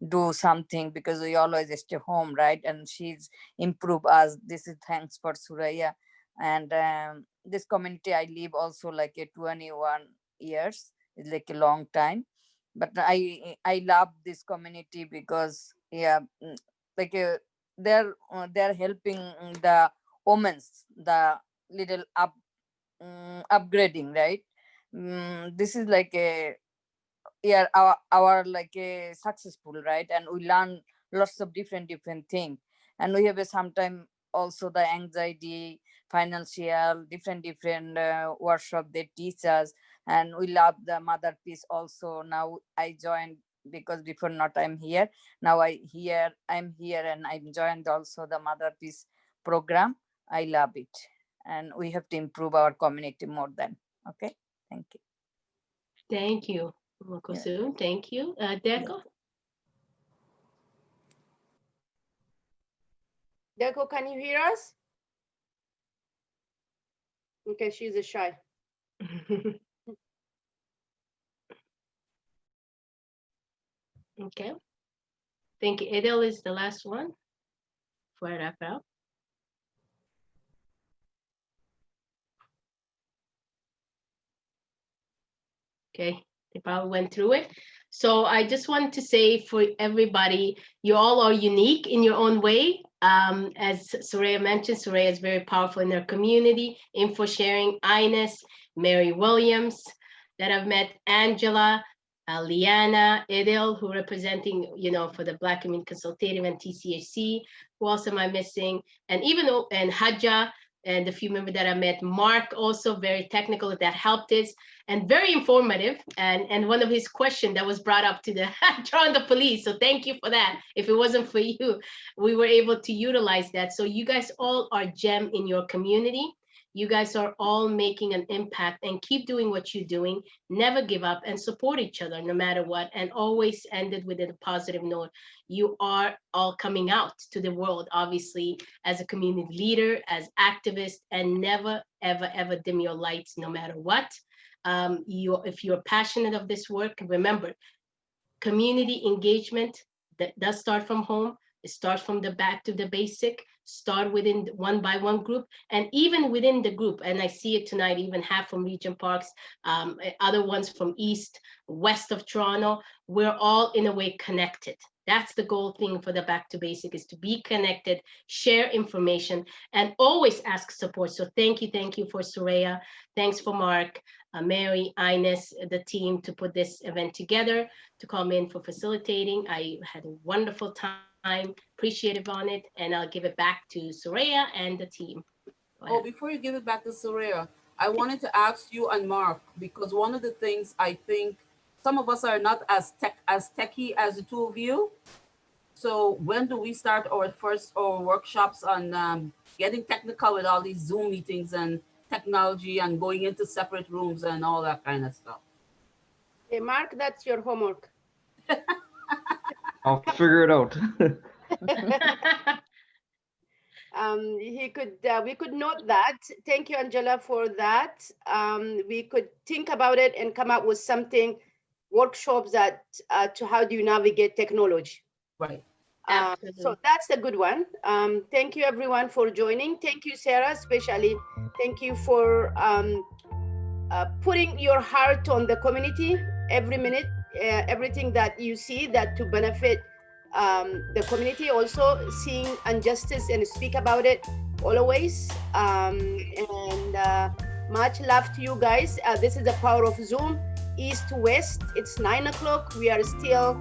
do something because we always stay home, right? And she's improved us. This is thanks for Suraya. And this community I live also like a 21 years. It's like a long time, but I love this community because like they're helping the women's the little upgrading, right? This is like a our like a successful, right? And we learn lots of different things, and we have a sometime also the anxiety, financial, different workshop they teach us, and we love the mother piece also. Now I joined because before not I'm here. Now I'm here and I'm joined also the mother piece program. I love it, and we have to improve our community more than. Okay, thank you. Thank you, Mokosu. Yeah. Thank you. Deco? Deco, can you hear us? Okay, she's a shy. Okay. Thank you. Edel is the last one for wrap out. Okay, they probably went through it. So I just wanted to say for everybody, you all are unique in your own way. As Soraya mentioned, Soraya is very powerful in their community, info sharing, Ines, Mary Williams that I've met, Angela, Liana, Edil, who representing, for the Black Community Consultative and TCHC. Who else am I missing? And and Hadja, and the few members that I met, Mark also very technical that helped us and very informative. And one of his questions that was brought up to the Toronto police. So thank you for that. If it wasn't for you, we were able to utilize that. So you guys all are gem in your community. You guys are all making an impact, and keep doing what you're doing. Never give up and support each other no matter what, and always end it with a positive note. You are all coming out to the world, obviously, as a community leader, as activists, and never, ever, ever dim your lights no matter what. If you're passionate of this work, remember, community engagement that does start from home. It starts from the back to the basic, start within one by one group, and even within the group. And I see it tonight, even half from Regent Parks, other ones from east, west of Toronto. We're all in a way connected. That's the goal thing for the Back to Basic, is to be connected, share information, and always ask support. So thank you for Soraya. Thanks for Mark, Mary, Ines, the team to put this event together, to come in for facilitating. I had a wonderful time, appreciative on it, and I'll give it back to Soraya and the team. Oh, before you give it back to Soraya, I wanted to ask you and Mark, because one of the things I think some of us are not as techie as the two of you. So when do we start our workshops on getting technical with all these Zoom meetings and technology and going into separate rooms and all that kind of stuff? Hey, Mark, that's your homework. I'll figure it out. We could note that. Thank you, Angela, for that. We could think about it and come up with something, workshops that to how do you navigate technology. Right. So that's a good one. Thank you everyone for joining. Thank you, Sarah, especially. Thank you for putting your heart on the community every minute, everything that you see that to benefit the community, also seeing injustice and speak about it always. Much love to you guys. This is the power of Zoom, east to west. It's 9 o'clock. We are still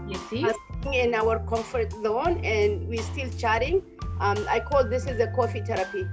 in our comfort zone and we're still chatting. I call this is a coffee therapy.